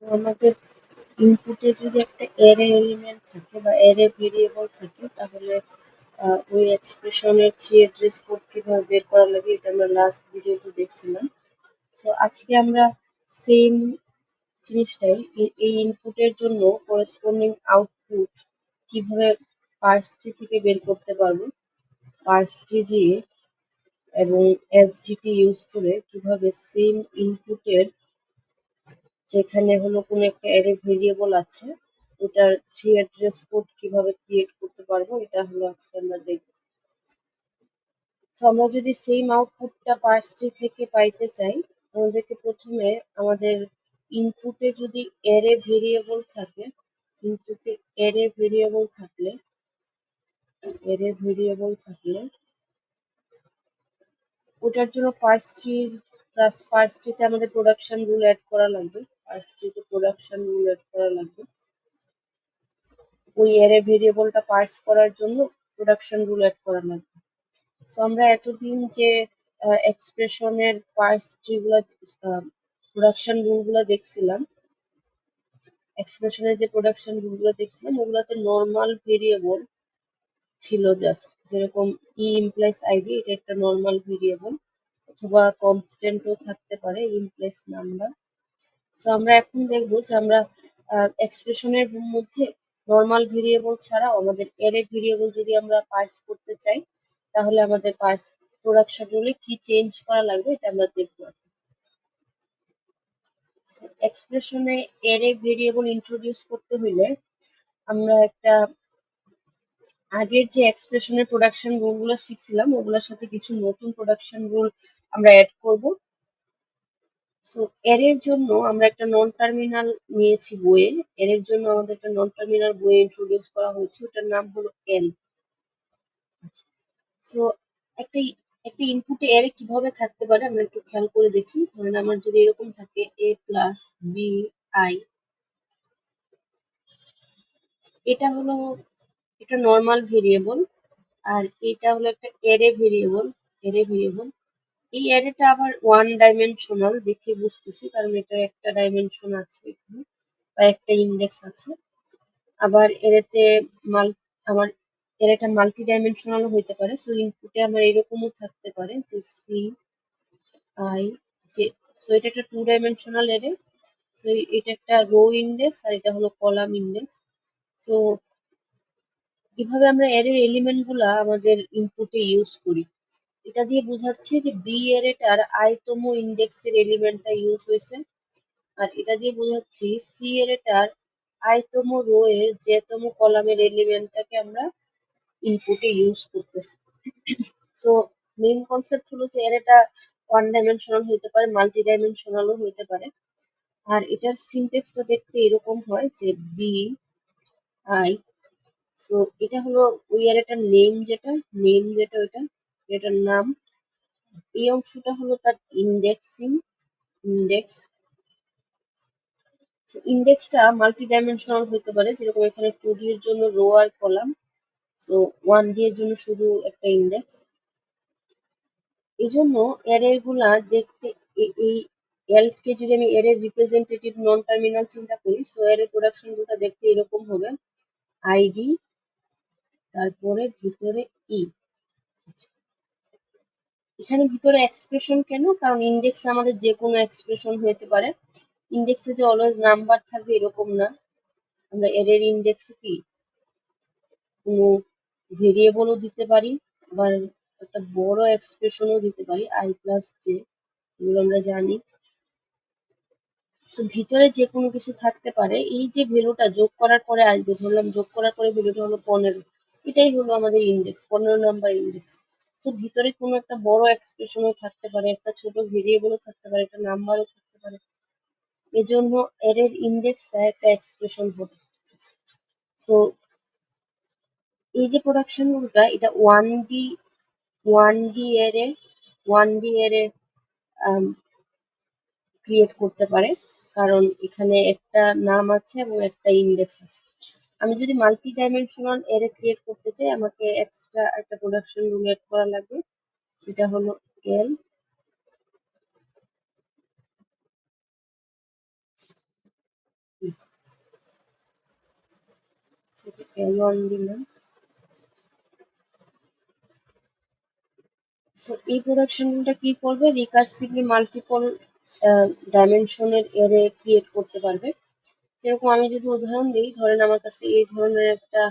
আমাদের ইনপুটে যদি একটা অ্যারে এলিমেন্ট থাকে বা অ্যারে ভেরিয়েবল থাকে তাহলে ওই এক্সপ্রেশনের চেয়ে অ্যাড্রেস কোড কিভাবে বের করা লাগে এটা আমরা লাস্ট ভিডিওতে দেখছিলাম। তো আজকে আমরা সেম জিনিসটাই এই ইনপুটের জন্য করেসপন্ডিং আউটপুট কিভাবে পার্স ট্রি থেকে বের করতে পারবো, পার্স ট্রি দিয়ে এবং এসডিটি ইউজ করে কিভাবে সেম ইনপুটের যেখানে হলো কোনো একটা অ্যারে ভেরিয়েবল আছে ওটার থ্রি অ্যাড্রেস কোড কিভাবে ক্রিয়েট করতে পারবো এটা হলো আজকে আমরা দেখব। তো আমরা যদি সেম আউটপুটটা পার্স ট্রি থেকে পাইতে চাই আমাদেরকে প্রথমে আমাদের ইনপুটে যদি অ্যারে ভেরিয়েবল থাকে, ইনপুটে অ্যারে ভেরিয়েবল থাকলে ওটার জন্য পার্স ট্রি প্লাস পার্স ট্রিতে আমাদের প্রোডাকশন রুল অ্যাড করা লাগবে, পার্স ট্রিতে প্রোডাকশন রুল অ্যাড করা লাগবে ওই অ্যারে ভেরিয়েবলটা পার্স করার জন্য প্রোডাকশন রুল অ্যাড করা লাগবে। সো আমরা এতদিন যে এক্সপ্রেশনের পার্স ট্রি গুলা প্রোডাকশন রুল গুলা দেখছিলাম, এক্সপ্রেশনের যে প্রোডাকশন রুল গুলো দেখছিলাম ওগুলাতে নর্মাল ভেরিয়েবল ছিল, জাস্ট যেরকম ই ইমপ্লাইজ আইডি এটা একটা নর্মাল ভেরিয়েবল অথবা কনস্ট্যান্টও থাকতে পারে ইমপ্লাইজ নাম্বার। সো আমরা এখন দেখবো যে আমরা এক্সপ্রেশনের মধ্যে নর্মাল ভেরিয়েবল ছাড়াও আমাদের অ্যারে ভেরিয়েবল যদি আমরা পার্স করতে চাই তাহলে আমাদের পার্স প্রোডাকশন রুলে কি চেঞ্জ করা লাগবে এটা আমরা দেখবো। এক্সপ্রেশনে অ্যারে ভেরিয়েবল ইন্ট্রোডিউস করতে হইলে আমরা একটা আগের যে এক্সপ্রেশনের প্রোডাকশন রুল গুলো শিখছিলাম ওগুলোর সাথে কিছু নতুন প্রোডাকশন রুল আমরা অ্যাড করব। সো এর জন্য আমরা একটা নন টার্মিনাল নিয়েছি বইয়ে, এর জন্য আমাদের একটা নন টার্মিনাল বইয়ে ইন্ট্রোডিউস করা হয়েছে ওটার নাম হলো এল। সো একটা একটা ইনপুটে এর কিভাবে থাকতে পারে আমরা একটু খেয়াল করে দেখি। ধরেন আমার যদি এরকম থাকে এ প্লাস বি আই, এটা হলো এটা নর্মাল ভেরিয়েবল আর এটা হলো একটা এরে ভেরিয়েবল। এই অ্যারেটা আবার ওয়ান ডাইমেনশনাল দেখে বুঝতেছি কারণ এটার একটা ডাইমেনশন আছে এখানে বা একটা ইন্ডেক্স আছে। আবার এরেতে মাল আমার এরেটা মাল্টি ডাইমেনশনালও হইতে পারে। সো ইনপুটে আমার এরকমও থাকতে পারে যে সি আই জে। সো এটা একটা টু ডাইমেনশনাল এরে। সো এটা একটা রো ইন্ডেক্স আর এটা হলো কলাম ইন্ডেক্স। সো এভাবে আমরা অ্যারের এলিমেন্ট গুলা আমাদের ইনপুটে ইউজ করি। এটা দিয়ে বোঝাচ্ছে যে বি এরেটার আইতম ইন্ডেক্সের এলিমেন্টটা ইউজ হয়েছে আর এটা দিয়ে বোঝাচ্ছি সি এরেটার আইতম রো এর যেতম কলামের এলিমেন্টটাকে আমরা ইনপুটে ইউজ করতেছি। সো মেইন কনসেপ্ট হলো যে অ্যারেটা ওয়ান ডাইমেনশনাল হইতে পারে, মাল্টি ডাইমেনশনালও হইতে পারে। আর এটার সিনট্যাক্সটা দেখতে এরকম হয় যে বি আই। সো এটা হলো ওই অ্যারেটার নেম যেটা ওইটা এটার নাম। এই অংশটা হলো তার ইন্ডেক্স। ইন্ডেক্সটা মাল্টি ডাইমেনশনাল হতে পারে, যেরকম এখানে 2D এর জন্য রো আর কলাম, সো 1D এর জন্য শুধু একটা ইন্ডেক্স। এই জন্য অ্যারে গুলা দেখতে এই এল কে যদি আমি এর রিপ্রেজেন্টেটিভ নন টার্মিনাল চিন্তা করি, সো এর প্রোডাকশন গুলো দেখতে এরকম হবে আইডি তারপরে ভিতরে ই। এখানে ভিতরে এক্সপ্রেশন কেন? কারণ ইন্ডেক্স আমাদের যে কোনো এক্সপ্রেশন হতে পারে। ইন্ডেক্সে যে অলওয়েজ নাম্বার থাকবে এরকম না, আমরা এর ইন্ডেক্সে কি কোনো ভেরিয়েবলও দিতে পারি আবার একটা বড় এক্সপ্রেশনও দিতে পারি আই প্লাস জে, এগুলো আমরা জানি। সো ভিতরে যে কোনো কিছু থাকতে পারে, এই যে ভ্যালুটা যোগ করার পরে আসবে, ধরলাম যোগ করার পরে ভ্যালুটা হলো 15, এটাই হলো আমাদের ইন্ডেক্স, 15 নাম্বার ইন্ডেক্স। সো ভিতরে কোনো একটা বড় এক্সপ্রেশনও থাকতে পারে, একটা ছোট ভেরিয়েবলও থাকতে পারে, একটা নাম্বারও থাকতে পারে। এজন্য এর ইন্ডেক্সটা একটা এক্সপ্রেশন হবে। সো এই যে প্রোডাকশন রুলটা এটা ওয়ান ডি এরে ক্রিয়েট করতে পারে, কারণ এখানে একটা নাম আছে এবং একটা ইন্ডেক্স আছে। আমি যদি মাল্টি ডাইমেনশনাল এরে ক্রিয়েট করতে চাই আমাকে এক্সট্রা একটা প্রোডাকশন রুল এড করা লাগবে, সেটা হলো এল। L1 দিলাম। সো এই প্রোডাকশন রুলটা কি করবে, রিকার্সিভলি মাল্টিপল ডাইমেনশনের অ্যারে ক্রিয়েট করতে পারবে। যেরকম আমি যদি উদাহরণ দিই, ধরেন আমার কাছে এই ধরনের একটা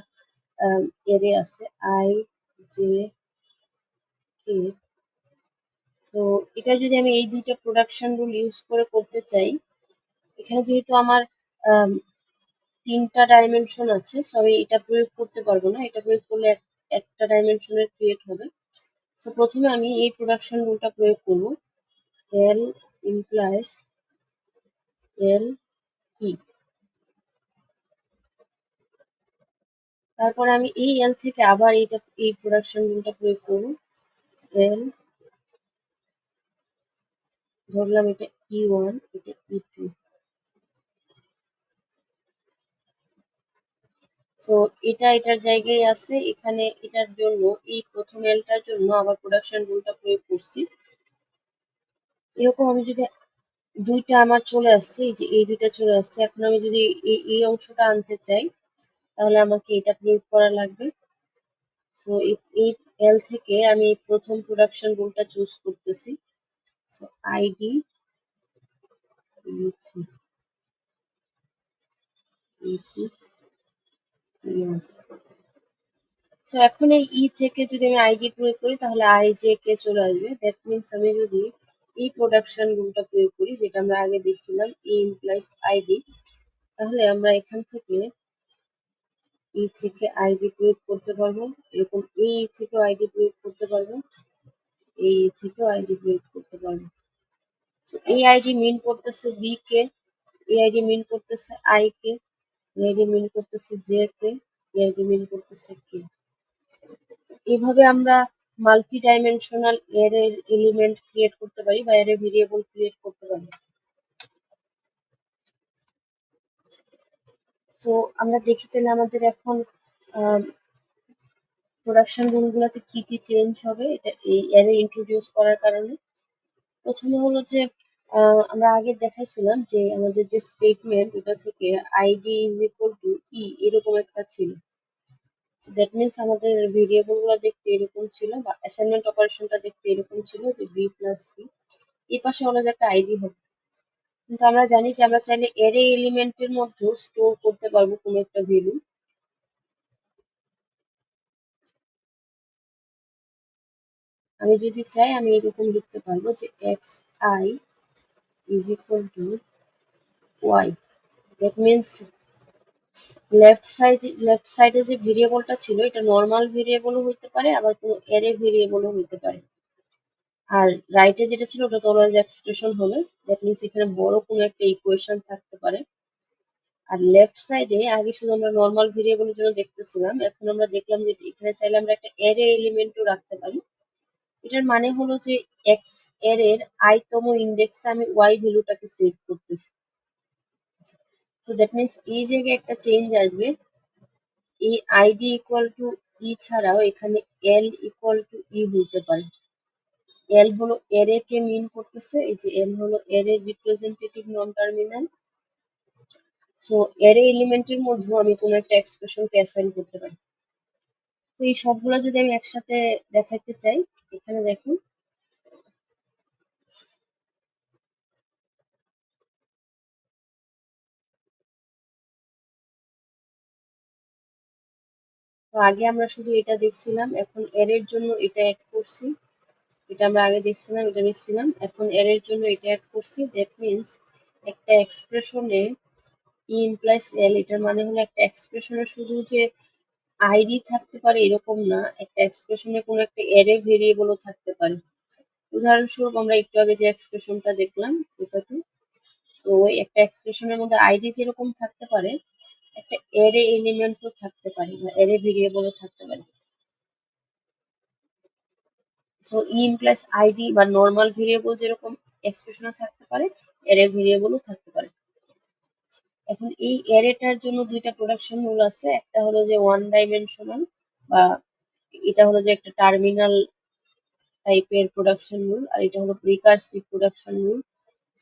অ্যারে আছে I J K। তো এটা যদি আমি এই দুইটা প্রোডাকশন রুল ইউজ করে করতে চাই, এখানে যেহেতু আমার তিনটা ডাইমেনশন আছে, সো আমি এটা প্রয়োগ করতে পারবো না। এটা প্রয়োগ করলে একটা ডাইমেনশনের ক্রিয়েট হবে। সো প্রথমে আমি এই প্রোডাকশন রুলটা প্রয়োগ করব, L ইমপ্লাইজ L ই। তারপরে আমি এই L থেকে আবার এই প্রোডাকশন রুলটা প্রয়োগ করব, L, ধরলাম এটা E1, এটা E2। সো এটা এটার জায়গায় আছে, এখানে এটার জন্য এই প্রথম এলটার জন্য আবার প্রোডাকশন রুলটা প্রয়োগ করছি। এরকম আমি যদি দুইটা আমার চলে আসছে, এই যে এই দুইটা চলে আসছে, এখন আমি যদি এই অংশটা আনতে চাই, তাহলে আমাকে এটা প্রয়োগ করা লাগবে। সো এই এল থেকে আমি প্রথম প্রোডাকশন রুলটা চুজ করতেছি। So ID E3, E2, E1। So এখন এই ই থেকে যদি আমি আইডি প্রয়োগ করি, তাহলে আই জে কে চলে আসবে। দ্যাট মিনস আমি যদি এই প্রোডাকশন রুলটা প্রয়োগ করি, যেটা আমরা আগে দেখছিলাম, ই ইমপ্লাইজ আইডি, তাহলে আমরা এখান থেকে ই থেকে আইডি প্রয়োগ করতে পারবো। এরকম এই থেকেও আইডি প্রয়োগ করতে পারবো, এই থেকেও আইডি প্রয়োগ করতে পারবো। So, এই আইডি মিন করতেছে বি কে, এই আইডি মিন করতেছে আই কে, এই আইডি মিন করতেছে জে কে, এই আইডি মিন করতেছে কে। এইভাবে আমরা মাল্টি ডাইমেনশনাল অ্যারের এলিমেন্ট ক্রিয়েট করতে পারি বা অ্যারে ভেরিয়েবল ক্রিয়েট করতে পারি। তো আমরা দেখি তাহলে আমাদের এখন প্রোডাকশন রুলগুলোতে কি কি চেঞ্জ হবে এটা এই অ্যারে ইন্ট্রোডিউস করার কারণে। প্রথমে হলো যে আমরা আগে দেখাইছিলাম যে আমাদের যে স্টেটমেন্ট, ওটা থেকে আইডি ইজ ইকুয়াল টু ই এরকম একটা ছিল। দ্যাট মিনস আমাদের ভেরিয়েবল গুলো দেখতে এরকম ছিল, বা অ্যাসাইনমেন্ট অপারেশনটা দেখতে এরকম ছিল যে বি প্লাস সি, এই পাশে হলো যে একটা আইডি হবে। কিন্তু আমরা জানি যে আমরা চাইলে অ্যারে এলিমেন্টের মধ্যেও স্টোর করতে পারবো কোনো একটা ভ্যালু। আমি যদি চাই আমি এরকম লিখতে পারবো যে X I is equal to Y. That means left সাইডে যে ভেরিয়েবলটা ছিল, এটা নর্মাল ভেরিয়েবলও হইতে পারে, আবার কোনো অ্যারে ভেরিয়েবলও হইতে পারে। আর রাইটে যেটা ছিল ওটা তো অলওয়েজ এক্সপ্রেশন হবে। দ্যাট মিনস এখানে বড় কোনো একটা ইকুয়েশন থাকতে পারে। আর লেফট সাইডে আগে শুধু আমরা নর্মাল ভেরিয়েবলের জন্য দেখতেছিলাম, এখন আমরা দেখলাম যে এখানে চাইলে আমরা একটা অ্যারে এলিমেন্টও রাখতে পারি। এটার মানে হলো যে এক্স অ্যারের আইতম ইন্ডেক্সে আমি ওয়াই ভ্যালুটাকে সেভ করতেছি। সো দ্যাট মিনস এই জায়গায় একটা চেঞ্জ আসবে, এই আইডি ইকুয়াল টু ই ছাড়াও এখানে এল ইকুয়াল টু ই হইতে পারে। এল হলো অ্যারে কে মিন করতেছে, এই যে এল হলো array representative non terminal. So array এলিমেন্টের মধ্যেও আমি কোনো একটা এক্সপ্রেশনকে অ্যাসাইন করতে পারি। তো এই সবগুলো যদি আমি একসাথে দেখাইতে চাই, এখানে দেখেন তো আগে আমরা শুধু এটা দেখছিলাম, এখন অ্যারের জন্য এটা অ্যাড করছি। এটা আমরা আগে দেখছিলাম, এটা দেখছিলাম, এখন অ্যারের জন্য এটা অ্যাড করছি। দ্যাট মিনস একটা এক্সপ্রেশনে ই ইমপ্লাইজ এল, এটার মানে হলো একটা এক্সপ্রেশনে শুধু যে আইডি থাকতে পারে এরকম না, একটা এক্সপ্রেশনে কোনো একটা অ্যারে ভেরিয়েবলও থাকতে পারে। উদাহরণস্বরূপ আমরা একটু আগে যে এক্সপ্রেশনটা দেখলাম ওটাতে, তো ওই একটা এক্সপ্রেশনের মধ্যে আইডি যেরকম থাকতে পারে, একটা অ্যারে এলিমেন্টও থাকতে পারে বা অ্যারে ভেরিয়েবলও থাকতে পারে। সো ই ইমপ্লাইজ আইডি বা নর্মাল ভেরিয়েবল যেরকম এক্সপ্রেশনে থাকতে পারে, অ্যারে ভেরিয়েবলও থাকতে পারে। এখন এই অ্যারেটার জন্য দুইটা প্রোডাকশন রুল আছে, একটা হলো যে ওয়ান ডাইমেনশনাল, বা এটা হলো যে একটা টার্মিনাল টাইপের প্রোডাকশন রুল, আর এটা হলো রিকার্সিভ প্রোডাকশন রুল।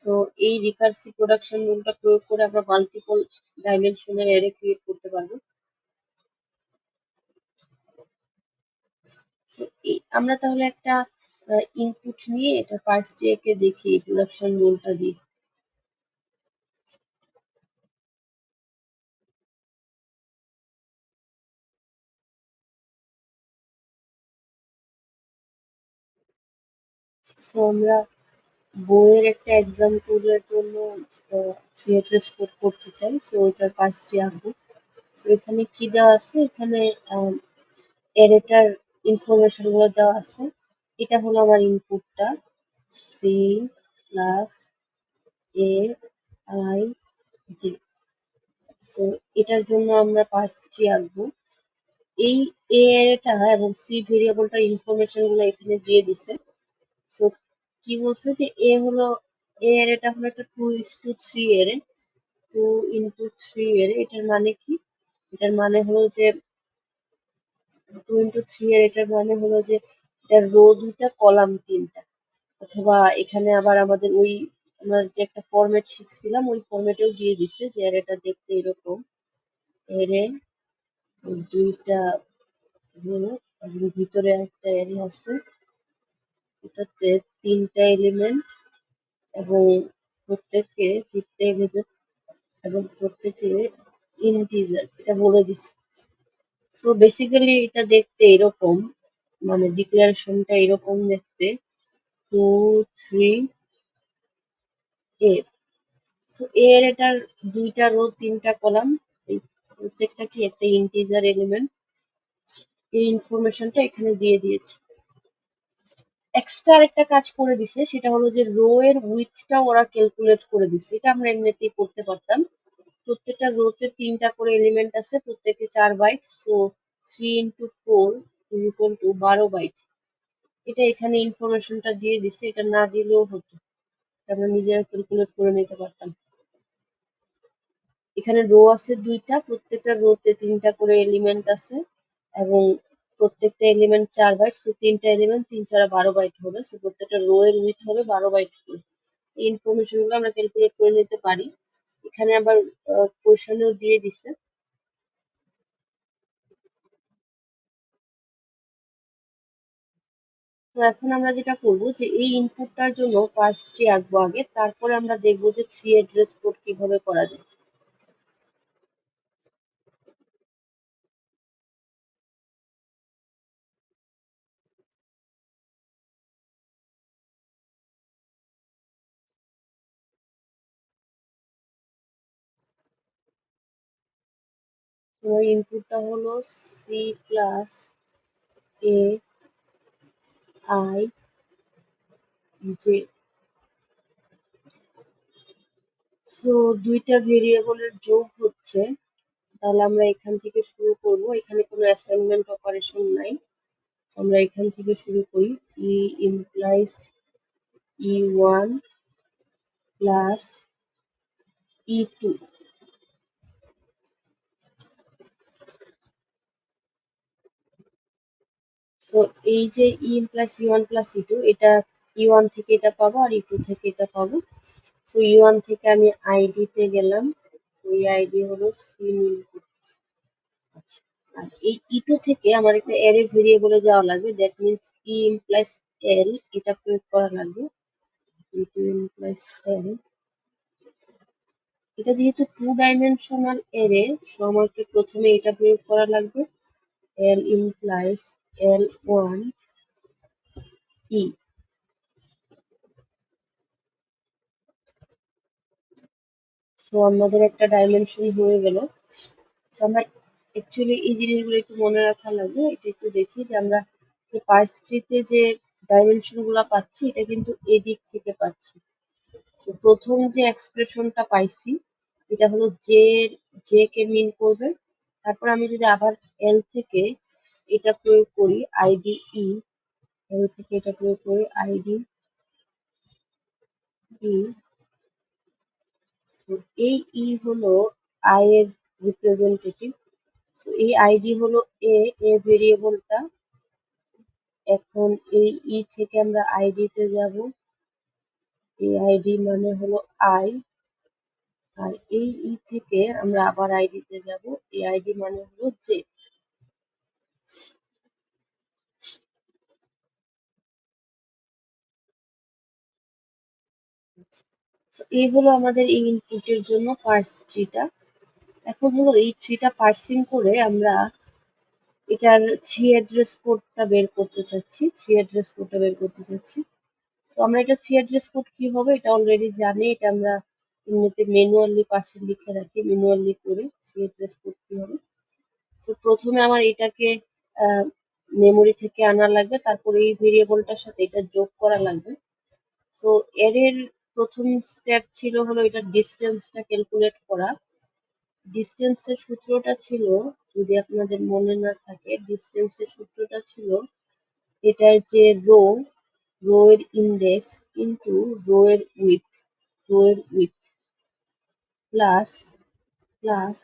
সো এই রিকার্সিভ প্রোডাকশন রুলটা প্রয়োগ করে আমরা মাল্টিপল ডাইমেনশনাল অ্যারে ক্রিয়েট করতে পারবো। তো আমরা তাহলে একটা ইনপুট নিয়ে এটা পার্স কে দেখি প্রোডাকশন রুলটা দিয়ে। সো আমরা বইয়ের একটা এক্সাম্পলের জন্য থ্রেড রেসপোর্ট করতে চাই, সো ওইটার পার্সটি আঁকবো। তো এখানে কি দেওয়া আছে, এখানে অ্যারেটার ইনফরমেশন গুলো দেওয়া আছে। এটা হলো আমার ইনপুটটা, c plus A i g. তো এটার জন্য আমরা পার্সটি আঁকবো। এই এ অ্যারেটা এবং সি ভেরিয়েবলটার ইনফরমেশন গুলো এখানে দিয়ে দিছে। সো কি বলছে যে এ অ্যারেটা হলো একটা 2:3 অ্যারে, 2 × 3 অ্যারে। এটার মানে কি? এটার মানে হলো যে 2 × 3 এর এটার মানে হলো যে এটার রো 2টা কলাম 3টা। অথবা এখানে আবার আমাদের ওই আমরা যে একটা ফরম্যাট শিখছিলাম ওই ফরম্যাটেও দিয়ে দিছে যে অ্যারেটা দেখতে এরকম। অ্যারে 2টা রো এবং ভিতরে একটা অ্যারে আছে, এটাতে 3টা এলিমেন্ট এবং প্রত্যেকে 3টা এলিমেন্ট এবং প্রত্যেকে ইন্টিজার, এটা বলে দিচ্ছে। সো বেসিক্যালি এটা দেখতে এরকম, মানে ডিক্লারেশনটা এরকম দেখতে, 2 3 এ। তো এর এটার 2টা রো 3টা কলাম, এই প্রত্যেকটা কি একটা ইন্টিজার এলিমেন্ট, এই ইনফরমেশনটা এখানে দিয়ে দিয়েছে। এক্সট্রা আরেকটা কাজ করে দিছে, সেটা হলো যে রো এর উইথটা ওরা ক্যালকুলেট করে দিছে। এটা আমরা এমনিতেই করতে পারতাম। প্রত্যেকটা রোতে 3টা করে এলিমেন্ট আছে, প্রত্যেকে 4 বাইট। So 3 × 4 = 12 byte. এটা এখানে ইনফরমেশনটা দিয়ে দিছে, এটা না দিলেও হতো, এটা আমরা নিজেরা ক্যালকুলেট করে নিতে পারতাম। এখানে রো আছে 2টা, প্রত্যেকটা রোতে 3টা করে এলিমেন্ট আছে এবং প্রত্যেকটা এলিমেন্ট 4 বাইট। সো 3টা এলিমেন্ট 3 4 12 বাইট হবে। সো প্রত্যেকটা রো এর উইথ হবে 12 বাইট করে। এই ইনফরমেশন গুলো আমরা ক্যালকুলেট করে নিতে পারি। এখানে আবার কোশ্চেনেও দিয়ে দিছে। তো এখন আমরা যেটা করব যে এই ইনপুটটার জন্য পার্স ট্রি আঁকবো আগে, তারপরে আমরা দেখবো যে থ্রি অ্যাড্রেস কোড কিভাবে করা যায়। তোমার ইনপুটটা হলো C plus A I J. So 2টা ভেরিয়েবলের যোগ হচ্ছে, তাহলে আমরা এখান থেকে শুরু করব। এখানে কোনো অ্যাসাইনমেন্ট অপারেশন নাই, আমরা এখান থেকে শুরু করি। ই implies E1 plus E2। So এই যে ই ইমপ্লাইজ E1 প্লাস E2, এটা E1 থেকে এটা পাবো আর E2 থেকে এটা পাবো। সো E1 থেকে আমি আইডি তে গেলাম, তো এই আইডি হলো সি মিল করতেছে। আচ্ছা, আর এই E2 থেকে আমার একটা অ্যারে ভেরিয়েবলে যাওয়া লাগবে, দ্যাট মিনস ই ইমপ্লাইজ এল, এটা প্রয়োগ করা লাগবে। E2 ইমপ্লাইজ এল, এটা যেহেতু 2 ডাইমেনশনাল অ্যারে, সো আমাকে প্রথমে এটা প্রয়োগ করা লাগবে, এল ইমপ্লাইজ L1 ই। সো আমাদের একটা ডাইমেনশন হয়ে গেল। সো আমরা অ্যাকচুয়ালি এই জিনিসগুলো একটু মনে রাখা লাগবে। এটা একটু দেখি যে আমরা যে পার্স ট্রিতে যে ডাইমেনশন গুলা পাচ্ছি, এটা কিন্তু এদিক থেকে পাচ্ছি। তো প্রথম যে এক্সপ্রেশনটা পাইছি, এটা হলো জে কে মিন করবে। তারপর আমি যদি আবার এল থেকে এটা প্রয়োগ করি আইডি ই, এল থেকে এটা প্রয়োগ করি আইডি ই। এই ই হলো আই এর রিপ্রেজেন্টেটিভ। তো এই আইডি হলো এ, এ ভেরিয়েবলটা। এখন এই ই থেকে আমরা আইডি তে যাব, এই আইডি মানে হলো আই। আর এই ই থেকে আমরা আবার আইডি তে যাব, এই আইডি মানে হলো জে। So, এই হলো আমাদের এই ইনপুটের জন্য পার্স ট্রিটা। এখন হলো এই ট্রিটা পার্সিং করে আমরা এটার থ্রি অ্যাড্রেস কোডটা বের করতে চাচ্ছি, তো আমরা এটা থ্রি অ্যাড্রেস কোড কি হবে এটা অলরেডি জানি, এটা আমরা এমনিতে ম্যানুয়ালি পাশে লিখে রাখি, ম্যানুয়ালি করে থ্রি অ্যাড্রেস কোড কি হবে। তো প্রথমে আমার এটাকে মেমোরি থেকে আনা লাগবে, তারপরে এই ভেরিয়েবলটার সাথে এটা যোগ করা লাগবে। তো এর প্রথম স্টেপ ছিল হলো এটা ডিস্টেন্সটা ক্যালকুলেট করা। ডিস্টেন্সের সূত্রটা ছিল, যদি আপনাদের মনে না থাকে, ডিস্টেন্সের সূত্রটা ছিল এটার যে রো এর ইন্ডেক্স ইনটু রো এর উইথ প্লাস প্লাস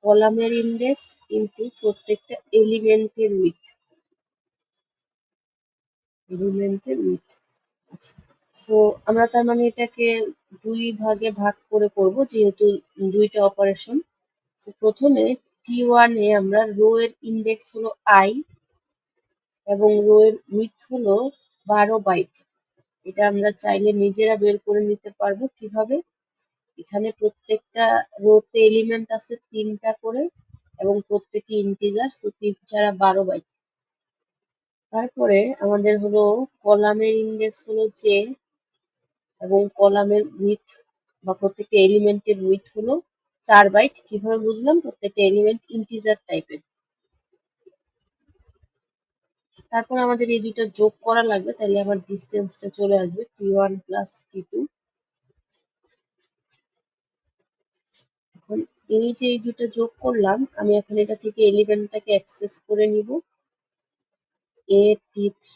কলামের ইন্ডেক্স ইনটু প্রত্যেকটা এলিমেন্টের উইথ। আচ্ছা, সো আমরা তার মানে এটাকে দুই ভাগে ভাগ করে করব, যেহেতু দুইটা অপারেশন। তো প্রথমে T1 এ আমরা রো এর ইন্ডেক্স হলো I এবং রো এর উইথ হলো 12 বাইট। এটা আমরা চাইলে নিজেরা বের করে নিতে পারবো কিভাবে। এখানে প্রত্যেকটা রোতে এলিমেন্ট আছে 3টা করে এবং প্রত্যেকে ইন্টিজার, তো 3 × 12 বাইট। তারপরে আমাদের হলো কলামের ইন্ডেক্স হলো J এবং কলামের উইথ বা প্রত্যেকটা এলিমেন্টের উইথ হলো 4 বাইট। কিভাবে বুঝলাম, প্রত্যেকটা এলিমেন্ট ইন্টিজার টাইপের। তারপর আমাদের এই দুইটা যোগ করা লাগবে, তাহলে আমার ডিস্টেন্সটা চলে আসবে T1 প্লাস T2। এখন এই যে এই দুটো যোগ করলাম, আমি এখন এটা থেকে এলিমেন্টটাকে অ্যাক্সেস করে নিব, T3।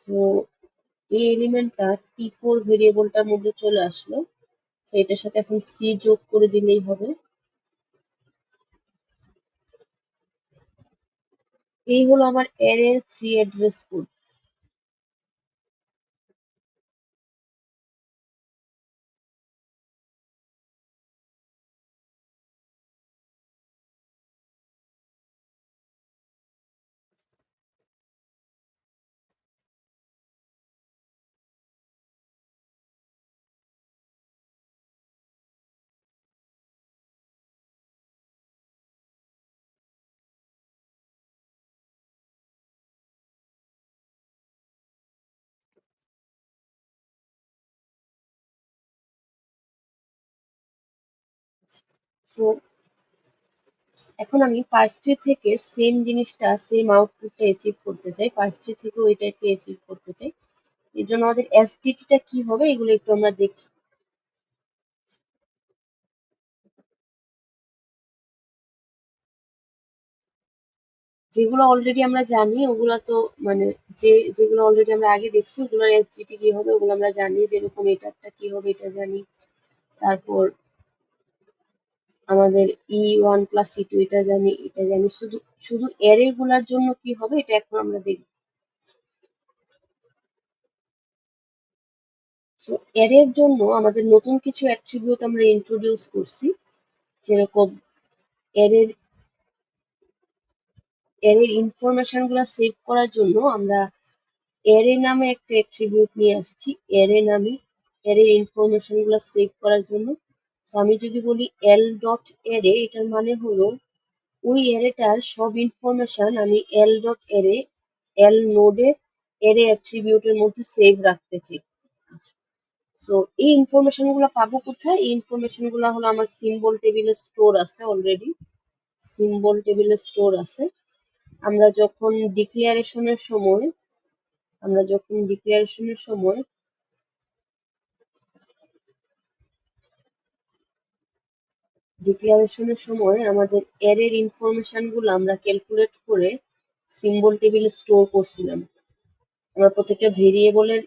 সো এই এলিমেন্টটা T4 ভেরিয়েবলটার মধ্যে চলে আসলো, তো এটার সাথে এখন সি যোগ করে দিলেই হবে। এই হলো আমার অ্যারের থ্রি অ্যাড্রেস কোড। সো এখন আমি পার্সট্রি থেকে সেম জিনিসটা, সেম আউটপুটটা অ্যাচিভ করতে চাই, পার্সট্রি থেকে ওইটাকে অ্যাচিভ করতে চাই। এর জন্য আমাদের এসটিটিটা কি হবে এগুলো একটু আমরা দেখি। যেগুলো অলরেডি আমরা জানি ওগুলা তো মানে যেগুলো অলরেডি আমরা আগে দেখছি ওগুলোর এসটিটি কি হবে ওগুলো আমরা জানি, যেরকম এটারটা কি হবে এটা জানি। তারপর আমাদের E1 + E2 এটা জানি, শুধু শুধু অ্যারে গুলার জন্য কি হবে এটা এখন আমরা দেখব। সো অ্যারের জন্য আমাদের নতুন কিছু অ্যাট্রিবিউট আমরা ইন্ট্রোডিউস করছি, যেরকম অ্যারের অ্যারের ইনফরমেশন গুলা সেভ করার জন্য আমরা অ্যারে নামে একটা অ্যাট্রিবিউট নিয়ে আসছি। অ্যারের ইনফরমেশন গুলা সেভ করার জন্য। তো আমি যদি বলি L.array, এটার মানে হলো ওই অ্যারেটার সব ইনফরমেশন আমি L.array এল নোডে অ্যারে অ্যাট্রিবিউটের মধ্যে সেভ রাখতে চাই। আচ্ছা, সো এই ইনফরমেশন গুলা পাবো কোথায়? এই ইনফরমেশন গুলা হলো আমার সিম্বল টেবিলে স্টোর আছে অলরেডি, সিম্বল টেবিলে স্টোর আছে। আমরা যখন ডিক্লারেশনের সময় আমরা যখন ডিক্লারেশনের সময় আমাদের অ্যারের ইনফরমেশন গুলো আমরা ক্যালকুলেট করে সিম্বল টেবিলে স্টোর করছিলাম। আমরা প্রত্যেকটা ভেরিয়েবলের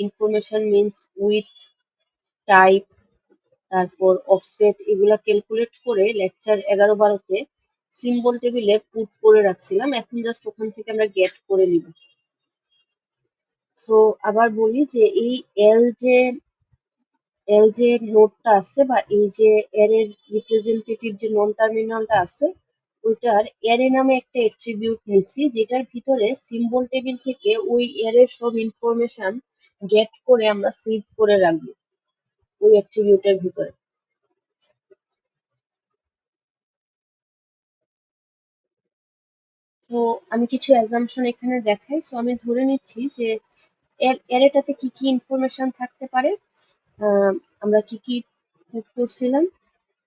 ইনফরমেশন মিনস উইথ, টাইপ, তারপর অফসেট, এগুলা ক্যালকুলেট করে লেকচার 11-12-তে সিম্বল টেবিলে পুট করে রাখছিলাম। এখন জাস্ট ওখান থেকে আমরা গেট করে নিব। সো আবার বলি যে এই এল যে নোডটা আছে বা এই যে এর রিপ্রেজেন্টেটিভ যে নন টার্মিনালটা আছে, ওইটার অ্যারে নামে একটা অ্যাট্রিবিউট নিচ্ছি, যেটার ভিতরে সিম্বল টেবিল থেকে ওই অ্যারের সব ইনফরমেশন গেট করে আমরা সেভ করে রাখবো ওই অ্যাট্রিবিউটের ভিতরে। তো আমি কিছু অ্যাজাম্পশন এখানে দেখাই। সো আমি ধরে নিচ্ছি যে অ্যারেটাতে কি কি ইনফরমেশন থাকতে পারে। আহ, আমরা কি কি পুট করছিলাম,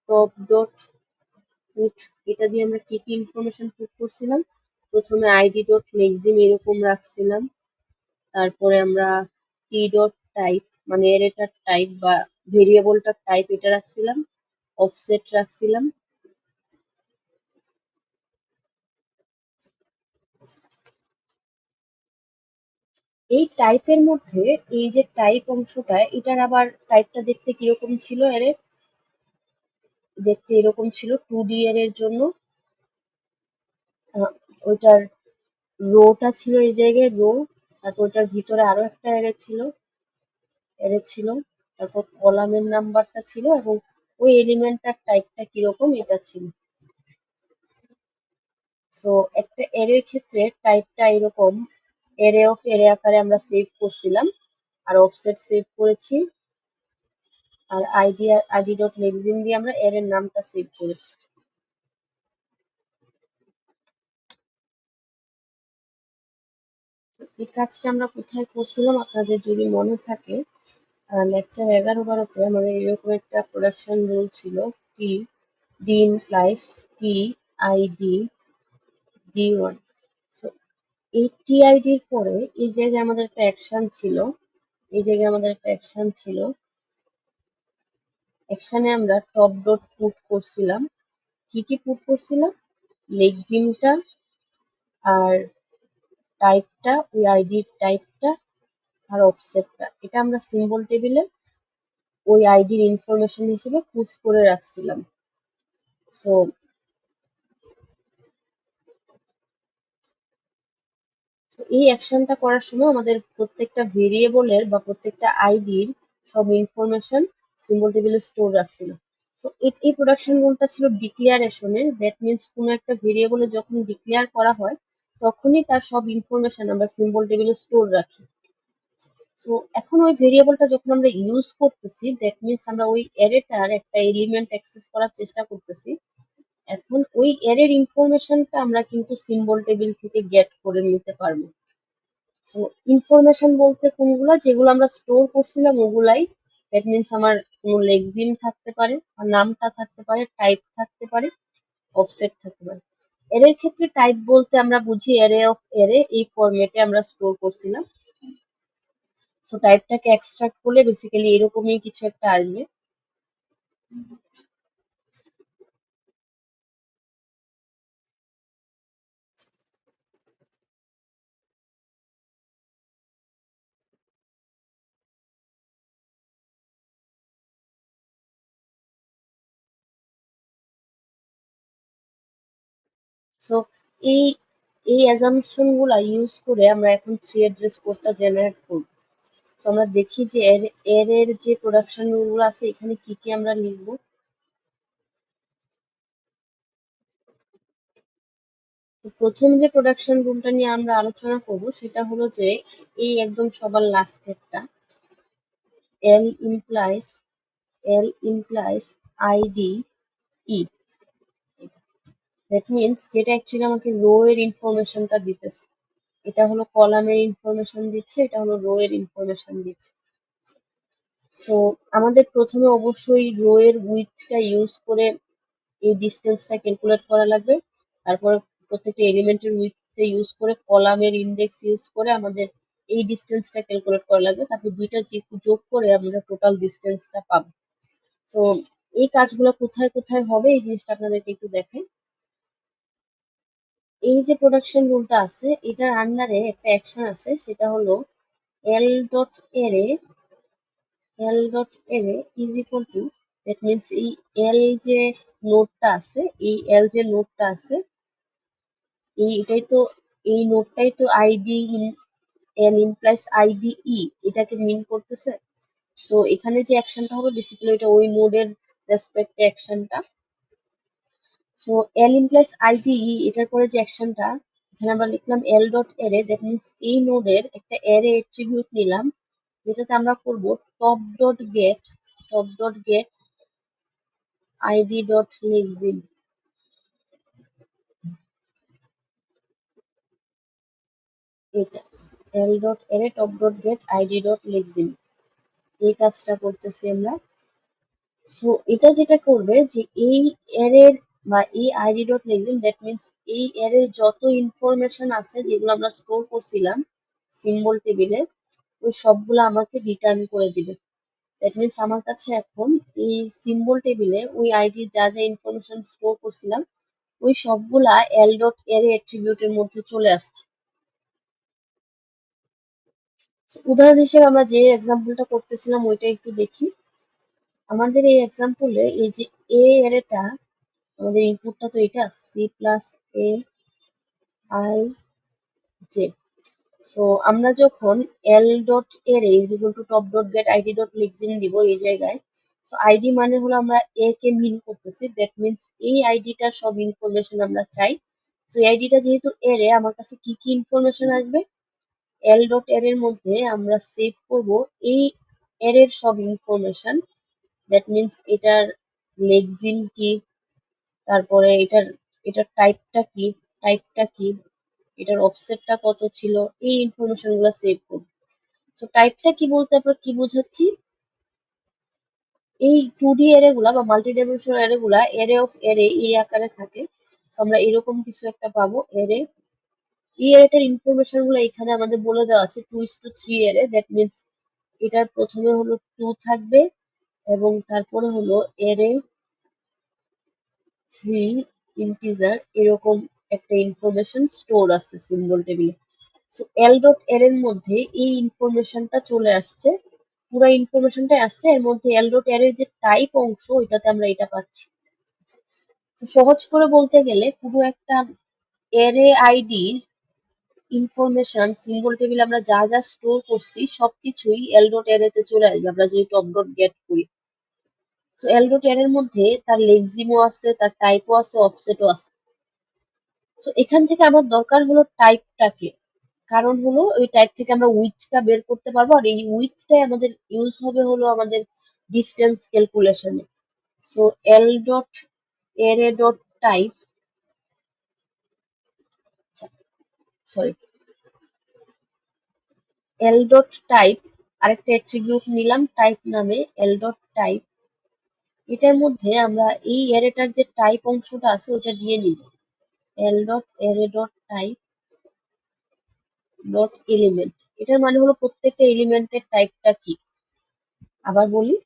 টপ ডট পুট, এটা দিয়ে আমরা কি কি ইনফরমেশন পুট করছিলাম। প্রথমে আইডি ডট নেক্সিম এরকম রাখছিলাম, তারপরে আমরা টি ডট টাইপ মানে অ্যারেটার টাইপ বা ভেরিয়েবলটার টাইপ এটা রাখছিলাম, অফসেট রাখছিলাম। এই টাইপের মধ্যে এই যে টাইপ অংশটা, এটার আবার টাইপটা দেখতে কিরকম ছিল, এর দেখতে এরকম ছিল 2D এর জন্য। ওইটার রোটা ছিল এই জায়গায় রো, তারপর ওটার ভিতরে আরো একটা এরে ছিল, তারপর কলামের নাম্বারটা ছিল এবং ওই এলিমেন্টটার টাইপটা কিরকম এটা ছিল। সো একটা এরের ক্ষেত্রে টাইপটা এরকম এরে অফ এরে আকারে আমরা সেভ করছিলাম, আর অফসেট সেভ করেছি, আর আইডি ডট নেক্সট দিয়ে আমরা এর নামটা সেভ করেছি। এই কাজটা আমরা কোথায় করছিলাম আপনাদের যদি মনে থাকে, লেকচার 11-12-তে আমাদের এরকম একটা প্রোডাকশন রুল ছিল, টি ডি ইমপ্লাইজ টি আইডি ডি1। সো এই টি আইডির পরে এই জায়গায় আমাদের একটা অ্যাকশন ছিল, এই জায়গায় আমাদের একটা অ্যাকশন ছিল। অ্যাকশনে আমরা টপ ডট পুট করছিলাম, কি কি পুট করছিলাম, লেক্সিমটা আর টাইপটা, ওই আইডির টাইপটা আর অফসেটটা, এটা আমরা সিম্বল টেবিলে ওই আইডির ইনফরমেশন হিসেবে পুশ করে রাখছিলাম। সো এই অ্যাকশনটা করার সময় আমাদের প্রত্যেকটা ভেরিয়েবলের বা প্রত্যেকটা আইডির সব ইনফরমেশন সিম্বল টেবিলে স্টোর রাখছিল। সো এই প্রোডাকশন রুলটা ছিল ডিক্লিয়ারেশনের, দ্যাট মিনস কোনো একটা ভেরিয়েবলে যখন ডিক্লেয়ার করা হয় তখনই তার সব ইনফরমেশন আমরা সিম্বল টেবিলে স্টোর রাখি। সো এখন ওই ভেরিয়েবলটা যখন আমরা ইউজ করতেছি, দ্যাট মিনস আমরা ওই অ্যারেটার একটা এলিমেন্ট অ্যাক্সেস করার চেষ্টা করতেছি। এখন ওই অ্যারের ইনফরমেশনটা আমরা কিন্তু সিম্বল টেবিল থেকে গেট করে নিতে পারবো। সো ইনফরমেশন বলতে কোনগুলা, যেগুলো আমরা স্টোর করছিলাম ওগুলাই। দ্যাট মিনস আমার কোনো লেক্সিম থাকতে পারে, আর নামটা থাকতে পারে, টাইপ থাকতে পারে, অফসেট থাকতে পারে। এর ক্ষেত্রে টাইপ বলতে আমরা বুঝি অ্যারে অফ অ্যারে, এই ফরম্যাটে আমরা স্টোর করছিলাম। সো টাইপটাকে এক্সট্রাক্ট করলে বেসিক্যালি এরকমই কিছু একটা আসবে। সো এই এই অ্যাজাম্পশন গুলা ইউজ করে আমরা এখন থ্রি অ্যাড্রেস কোডটা জেনারেট করব। তো আমরা দেখি যে এর যে প্রোডাকশন রুল আছে এখানে কি কি আমরা লিখবো। তো প্রথম যে প্রোডাকশন রুলটা নিয়ে আমরা আলোচনা করব সেটা হলো যে এই একদম সবার লাস্টেরটা, L implies L implies id E. That means যেটা অ্যাকচুয়ালি আমাকে রো এর ইনফরমেশনটা দিতেছে, এটা হলো কলামের ইনফরমেশন দিচ্ছে, এটা হলো রো এর ইনফরমেশন দিচ্ছে। সো আমাদের প্রথমে অবশ্যই রো এর উইথটা ইউজ করে এই ডিস্টেন্সটা ক্যালকুলেট করা লাগবে। তারপর প্রত্যেকটা এলিমেন্টের উইথটা ইউজ করে কলামের ইন্ডেক্স ইউজ করে আমাদের এই ডিস্টেন্সটা ক্যালকুলেট করা লাগবে। তারপর দুইটা যোগ করে আমরা টোটাল ডিস্টেন্সটা পাবো। তো এই কাজগুলো কোথায় কোথায় হবে এই জিনিসটা আপনাদেরকে একটু দেখাই। এই যে প্রোডাকশন রুলটা আছে এটার আন্ডারে একটা অ্যাকশন আছে, সেটা হলো এল ডট এরে, এল ডট এরে is equal two, that means এই এল যে নোডটা আছে, এই এল যে নোডটা আছে এটাই তো, এই নোডটাই তো আইডি এল ইমপ্লাইজ আইডি ই, এটাকে মিন করতেছে। তো এখানে যে অ্যাকশনটা হবে বেসিক্যালি এটা ওই নোডের রেসপেক্টে অ্যাকশনটা। সো এল ইমপ্লাইজ আইডি, এটার পরে যে অ্যাকশনটা এখানে আমরা লিখলাম L dot array, that means এই নোডের একটা অ্যারে অ্যাট্রিবিউট নিলাম, যেটাতে আমরা করব top dot get id dot lexeme. এটা L dot array top dot get id dot lexeme, এই কাজটা করতেছি আমরা। সো এটা যেটা করবে যে এই অ্যারের বা এই আইডি ডট লিগেন, দ্যাট মিনস এই অ্যারের যত ইনফরমেশন আছে যেগুলো আমরা স্টোর করছিলাম সিম্বল টেবিলে, ওই সবগুলো আমাকে রিটার্ন করে দিবে। দ্যাট মিনস আমার কাছে এখন এই সিম্বল টেবিলে ওই আইডির যা যা ইনফরমেশন স্টোর করছিলাম ওই সবগুলা এল ডট অ্যারে অ্যাট্রিবিউটের মধ্যে চলে আসছে। So, উদাহরণ হিসেবে আমরা যে এক্সাম্পলটা করতেছিলাম ওইটা একটু দেখি। আমাদের এই এক্সাম্পলে এই যে এ অ্যারেটা, আমাদের ইনপুটটা তো এটা c plus A I J. So আমরা যখন এল ডট এর is equal to top dot get id dot lexeme দিব এই জায়গায়, সো আইডি মানে হলো আমরা এ কে মিন করতেছি, দ্যাট মিনস এই আইডিটার সব ইনফরমেশন আমরা চাই। সো এই আইডিটা যেহেতু এরে, আমার কাছে কি কি ইনফরমেশন আসবে, এল ডট এর এর মধ্যে আমরা সেভ করব এই এর সব ইনফরমেশন, দ্যাট মিনস এটার লেক্সিন কি, তারপরে এটার এটার টাইপটা কি, এটার অফসেটটা কত ছিল, এই ইনফরমেশন গুলো সেভ করব। সো টাইপটা কি বলতে আমরা কি বোঝাচ্ছি, এই 2D অ্যারে গুলা বা মাল্টি ডাইমেনশনাল অ্যারে গুলা অ্যারে অফ অ্যারে এই আকারে থাকে। সো আমরা এরকম কিছু একটা পাবো অ্যারে। এই অ্যারেটার ইনফরমেশন গুলো এখানে আমাদের বলে দেওয়া আছে 2:3 অ্যারে, দ্যাট মিনস এটার প্রথমে হলো 2 থাকবে এবং তারপরে হলো অ্যারে 3 ইন্টিজার, এরকম একটা ইনফরমেশন স্টোর আছে সিম্বল টেবিলে। সো এল ডট এর এর মধ্যে এই ইনফরমেশনটা চলে আসছে, পুরো ইনফরমেশনটাই আসছে, এর মধ্যে এল ডট এর এর যে টাইপ অংশ ওইটাতে আমরা এটা পাচ্ছি। তো সহজ করে বলতে গেলে পুরো একটা এরে আইডির ইনফরমেশন সিম্বল টেবিলে আমরা যা যা স্টোর করছি সবকিছুই এল ডট এর তে চলে আসবে আমরা যদি টপ ডট গেট করি। সো এল ডট এর এর মধ্যে তার লেক্সিমও আছে, তার টাইপও আছে, অফসেটও আছে। তো এখান থেকে আমার দরকার হলো টাইপটাকে, কারণ হলো ওই টাইপ থেকে আমরা উইথটা বের করতে পারবো, আর এই উইথটাই আমাদের ইউজ হবে হলো আমাদের ডিস্টেন্স ক্যালকুলেশনে। সো এল ডট এরে dot type, sorry, L dot type আরেকটা অ্যাট্রিবিউট নিলাম টাইপ নামে, এল ডট টাইপ, এটার মধ্যে আমরা এই অ্যারেটার যে টাইপ অংশটা আছে ওটা দিয়ে নিব, এল ডট এরে ডট টাইপ ডট এলিমেন্ট। এটার মানে হলো প্রত্যেকটা এলিমেন্টের টাইপটা কি। আবার বলি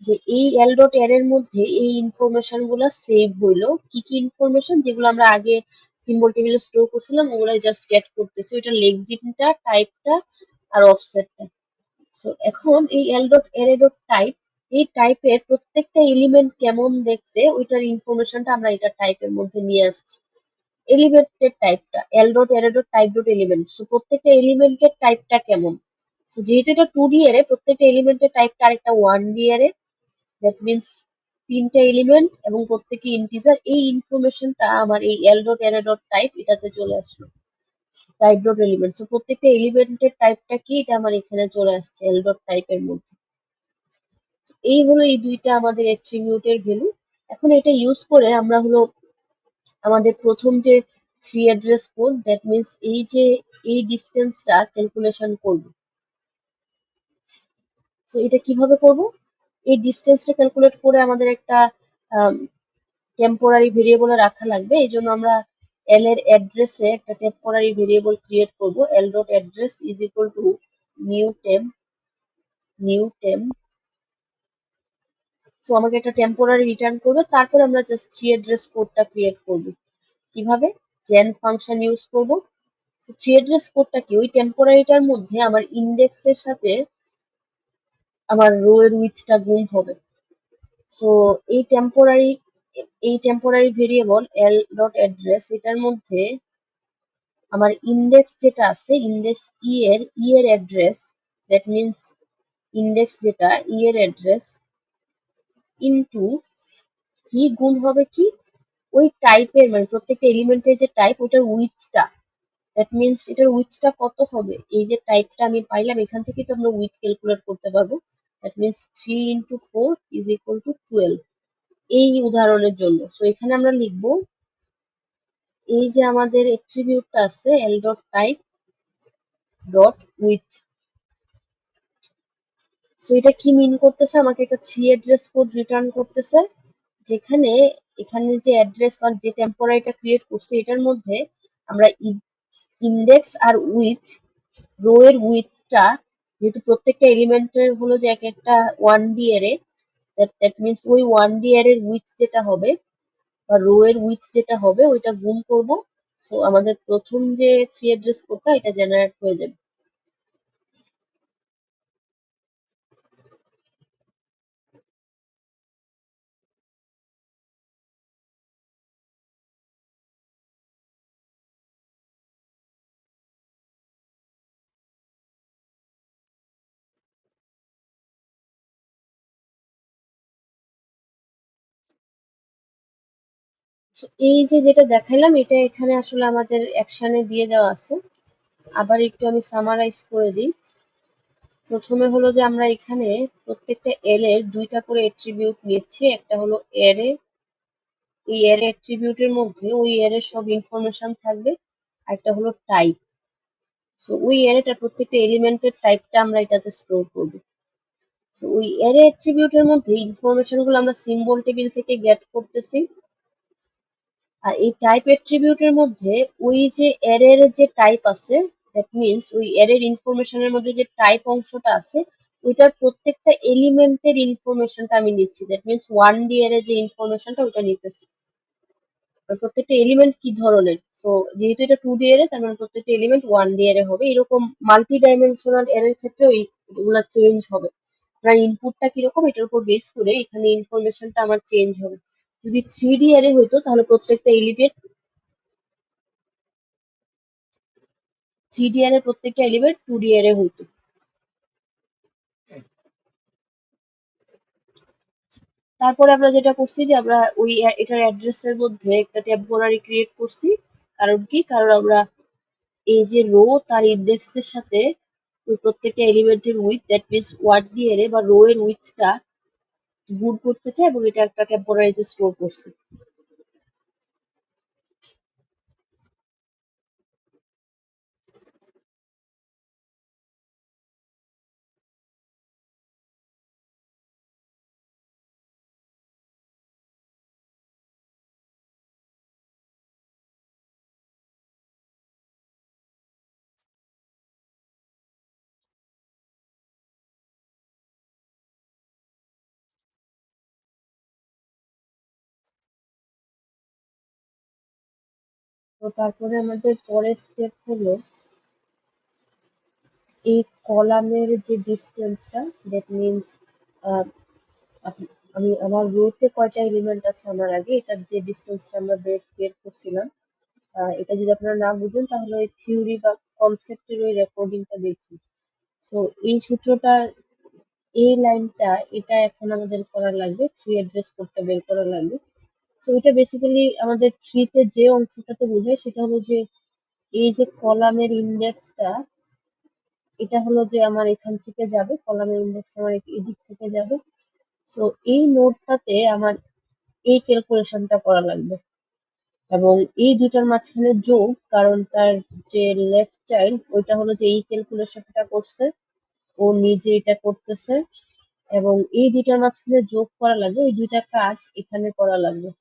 যে এই এল ডট এর এর মধ্যে এই ইনফরমেশন গুলা সেভ হইলো, কি কি ইনফরমেশন যেগুলো আমরা আগে সিম্বল টেবিলে স্টোর করছিলাম ওগুলো জাস্ট গেট করতেছি, ওইটা লেক্সিনটা, টাইপটা আর অফসেটটা। সো এখন এই এল ডট এর ডট টাইপ, এই টাইপের প্রত্যেকটা এলিমেন্ট কেমন দেখতে ওইটার ইনফরমেশনটা আমরা এটা টাইপের মধ্যে নিয়ে আসছি। এলিমেন্টের টাইপটা এল ডট এর dot type dot element, so প্রত্যেকটা এলিমেন্টের টাইপটা কেমন। সো যেহেতু এটা 2D এর, প্রত্যেকটা এলিমেন্টের টাইপটা আরেকটা 1D এর, দ্যাট মিনস তিনটা এলিমেন্ট এবং প্রত্যেকে ইন্টিজার, এই ইনফরমেশনটা আমার এই এল ডট এর ডট টাইপ এটাতে চলে আসলো, টাইপ ডট এলিমেন্ট। সো প্রত্যেকটা এলিমেন্টের টাইপটা কি এটা আমার এখানে চলে আসছে এল ডট টাইপের মধ্যে। এই হলো এই দুইটা আমাদের অ্যাট্রিবিউটের ভ্যালু। এখন এটা ইউজ করে আমরা হলো আমাদের প্রথম যে 3 অ্যাড্রেস কোড, দ্যাট মিনস এই যে এই ডিস্টেন্সটা ক্যালকুলেশন করব। সো এটা কিভাবে করব, এই ডিস্টেন্সটা ক্যালকুলেট করে আমাদের একটা টেম্পোরারি ভেরিয়েবলে রাখা লাগবে, এই জন্য আমরা এল এর অ্যাড্রেসে একটা টেম্পোরারি ভেরিয়েবল ক্রিয়েট করব, L dot address is equal to new টেম। সো আমাকে একটা টেম্পোরারি রিটার্ন করবে, তারপরে আমরা জাস্ট 3 অ্যাড্রেস কোডটা ক্রিয়েট করব। কিভাবে, জেন ফাংশন ইউজ করব। 3 অ্যাড্রেস কোডটা কি, ওই টেম্পোরারিটার মধ্যে আমার ইন্ডেক্সের সাথে আমার রো এর উইথটা গুণ হবে। সো এই temporary variable L dot address, এটার মধ্যে আমার ইন্ডেক্স যেটা আছে, ইন্ডেক্স ই এর অ্যাড্রেস, দ্যাট মিনস ইন্ডেক্স যেটা ই এর অ্যাড্রেস ইনটু কি গুণ হবে কি, ওই টাইপের মানে প্রত্যেকটা এলিমেন্টের যে টাইপ ওইটার উইথটা, দ্যাট মিনস এটার উইথটা কত হবে, এই যে টাইপটা আমি পাইলাম এখান থেকে তো আমরা উইথ ক্যালকুলেট করতে পারবো। দ্যাট মিনস 3 × 4 = 12 এই উদাহরণের জন্য। সো এখানে আমরা লিখবো এই যে আমাদের এট্রিবিউটটা আছে L dot type dot with. So এটা কি মিন করতেছে, আমাকে একটা 3 অ্যাড্রেস কোড রিটার্ন করতেছে, যেখানে এখানে যে অ্যাড্রেস বা যে টেম্পোরারিটা ক্রিয়েট করছি এটার মধ্যে আমরা ইন্ডেক্স আর উইথ, রো এর উইথটা, যেহেতু প্রত্যেকটা এলিমেন্টের হলো যে এক একটা 1D অ্যারে, দ্যাট মিনস ওই 1D অ্যারের উইথ যেটা হবে বা রো এর উইথ যেটা হবে ওইটা গুণ করব। সো আমাদের প্রথম যে 3 অ্যাড্রেস কোডটা এটা জেনারেট হয়ে যাবে। সো এই যে যেটা দেখাইলাম এটা এখানে আসলে আমাদের অ্যাকশনে দিয়ে দেওয়া আছে। আবার একটু আমি সামারাইজ করে দিই। প্রথমে হলো যে আমরা এখানে প্রত্যেকটা এল এর দুইটা করে এট্রিবিউট নিচ্ছি, একটা হলো অ্যারে, এই অ্যারে অ্যাট্রিবিউটের মধ্যে ওই অ্যারের সব ইনফরমেশন থাকবে, আর একটা হলো টাইপ। সো ওই অ্যারেটা প্রত্যেকটা এলিমেন্টের টাইপটা আমরা এটাতে স্টোর করব। সো ওই অ্যারে অ্যাট্রিবিউটের মধ্যে ইনফরমেশন গুলো আমরা সিম্বল টেবিল থেকে গেট করতেছি, আর এই টাইপ অ্যাট্রিবিউটের মধ্যে ওই যে অ্যারের যে টাইপ আছে, দ্যাট মিনস ওই অ্যারের ইনফরমেশনের মধ্যে যে টাইপ অংশটা আছে ওইটার প্রত্যেকটা এলিমেন্টের ইনফরমেশনটা আমি নিচ্ছি, দ্যাট মিনস 1D অ্যারে যে ইনফরমেশনটা ওইটা নিতেছি। আর প্রত্যেকটা এলিমেন্ট কি ধরনের, সো যেহেতু এটা 2D অ্যারে তার মানে প্রত্যেকটা এলিমেন্ট 1D অ্যারে হবে। এরকম মাল্টি ডাইমেনশনাল অ্যারের ক্ষেত্রে এগুলা চেঞ্জ হবে। আপনার ইনপুটটা কিরকম এটার উপর বেস করে এখানে ইনফরমেশনটা আমার চেঞ্জ হবে। যদি 3D অ্যারে হইতো তাহলে প্রত্যেকটা এলিমেন্ট 3D অ্যারে প্রত্যেকটা এলিমেন্ট 2D অ্যারে হইতো। তারপরে আমরা যেটা করছি যে আমরা ওই এটার অ্যাড্রেসের মধ্যে একটা টেম্পোরারি ক্রিয়েট করছি। কারণ কি, কারণ আমরা এই যে রো তার ইন্ডেক্সের সাথে ওই প্রত্যেকটা এলিমেন্টের উইথ, দ্যাট মিনস ওয়ার্ড দিয়ে এরে বা রো এর উইথটা গুণ করতে চাই এবং এটা একটা টেম্পোরারিতে স্টোর করছি। তো তারপরে আমাদের পরের স্টেপ হলো এই কলামের যে ডিস্টেন্সটা, দ্যাট মিনস আমি আমার রোতে কয়টা এলিমেন্ট আছে আমার আগে এটার যে ডিস্টেন্সটা আমরা বের করছিলাম, এটা যদি আপনারা না বুঝেন তাহলে ওই থিওরি বা কনসেপ্টের ওই রেকর্ডিংটা দেখুন। তো এই সূত্রটার এই লাইনটা এটা এখন আমাদের করা লাগবে, 3 অ্যাড্রেস কোডটা বের করা লাগবে। তো এটা বেসিক্যালি আমাদের ট্রিতে যে অংশটাতে বোঝায় সেটা হলো যে এই যে কলামের ইন্ডেক্সটা, এটা হলো যে আমার এখান থেকে যাবে, কলামের ইন্ডেক্স আমার এদিক থেকে যাবে। সো এই নোডটাতে আমার এই ক্যালকুলেশনটা করা লাগবে এবং এই দুইটার মাঝখানে যোগ, কারণ তার যে লেফট চাইল্ড ওইটা হলো যে এই ক্যালকুলেশনটা করছে, ও নিজে এটা করতেছে এবং এই দুইটার মাঝখানে যোগ করা লাগবে, এই দুইটা কাজ এখানে করা লাগবে।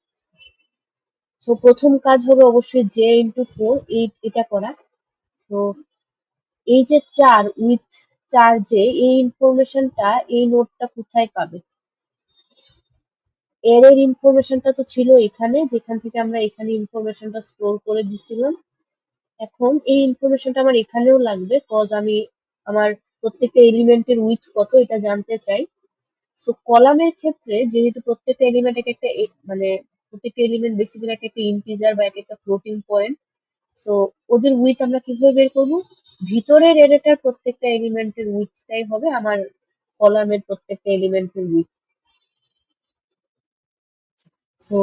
সো প্রথম কাজ হবে অবশ্যই j × 4 এটা করা। তো এই যে 4 উইথ 4 যে এই ইনফরমেশনটা এই নোডটা কোথায় পাবে, এর ইনফরমেশনটা তো ছিল এখানে, যেখান থেকে আমরা এখানে ইনফরমেশনটা স্টোর করে দিছিলাম। এখন এই ইনফরমেশনটা আমার এখানেও লাগবে, কজ আমি আমার প্রত্যেকটা এলিমেন্টের উইথ কত এটা জানতে চাই। সো কলামের ক্ষেত্রে যেহেতু প্রত্যেকটা এলিমেন্ট এক একটা মানে প্রত্যেকটা এলিমেন্ট বেসিক্যালি এক একটা ইন্টিজার বা এক একটা ফ্লোটিং পয়েন্ট। সো ওদের উইথ আমরা কিভাবে বের করব, ভিতরের এরেটার প্রত্যেকটা এলিমেন্টের উইথটাই হবে আমার কলামের প্রত্যেকটা এলিমেন্টের উইথ। সো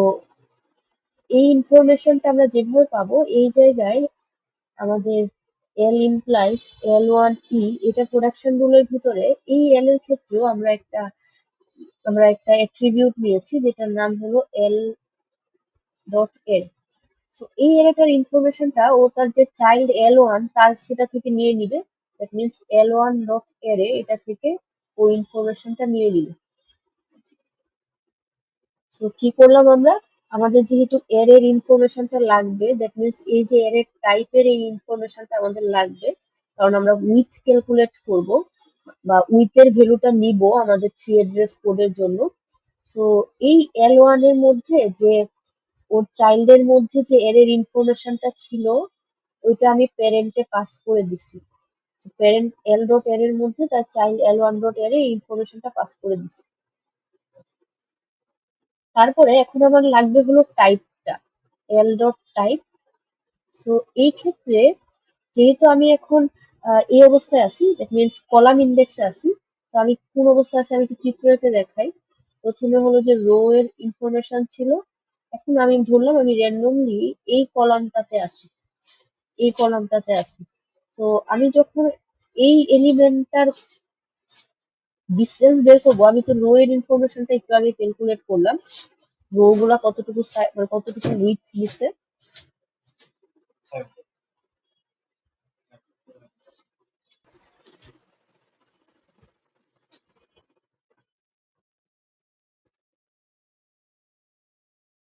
এই ইনফরমেশনটা আমরা যেভাবে পাবো, এই জায়গায় আমাদের এল ইমপ্লাইজ L1 E, এটা প্রোডাকশন রুলের ভিতরে এই এল এর ক্ষেত্রেও আমরা একটা অ্যাট্রিবিউট নিয়েছি যেটার নাম হলো L.A। সো এই অ্যারেটার ইনফরমেশনটা ও তার যে চাইল্ড L1 তার সেটা থেকে নিয়ে নিবে। That means L1 dot array এটা থেকে ও ইনফরমেশনটা নিয়ে নিবে। তো কি করলাম আমরা, আমাদের যেহেতু অ্যারের ইনফরমেশনটা লাগবে, দ্যাট মিনস এই যে অ্যারের টাইপের এই ইনফরমেশনটা আমাদের লাগবে, কারণ আমরা উইথ ক্যালকুলেট করব বা উইথের ভ্যালুটা নিব আমাদের 3 অ্যাড্রেস কোডের জন্য। সো এই L1 এর মধ্যে যে ওর চাইল্ডের মধ্যে যে অ্যারের ইনফরমেশনটা ছিল ওইটা আমি প্যারেন্টে পাস করে দিছি। প্যারেন্ট L.অ্যারের মধ্যে তার চাইল্ড L1 ডট অ্যারে এই ইনফরমেশনটা পাস করে দিছি। তারপরে এখন আমার লাগবে হলো টাইপটা, L.টাইপ। সো এই ক্ষেত্রে যেহেতু আমি এখন এই অবস্থায় আছি, দ্যাট মিনস কলাম ইন্ডেক্সে আছি, তো আমি কোন অবস্থায় আছি আমি একটু চিত্র এঁকে দেখাই। প্রথমে হলো যে রো এর ইনফরমেশন ছিল, এখন আমি ধরলাম আমি র্যান্ডমলি এই কলামটাতে আছি, এই কলামটাতে আছি। তো আমি যখন এই এলিমেন্টটার ডিস্টেন্স বের করবো, আমি তো রো এর ইনফরমেশনটা একটু আগে ক্যালকুলেট করলাম, রো গুলা কতটুকু মানে কতটুকু উইথ নিচ্ছে।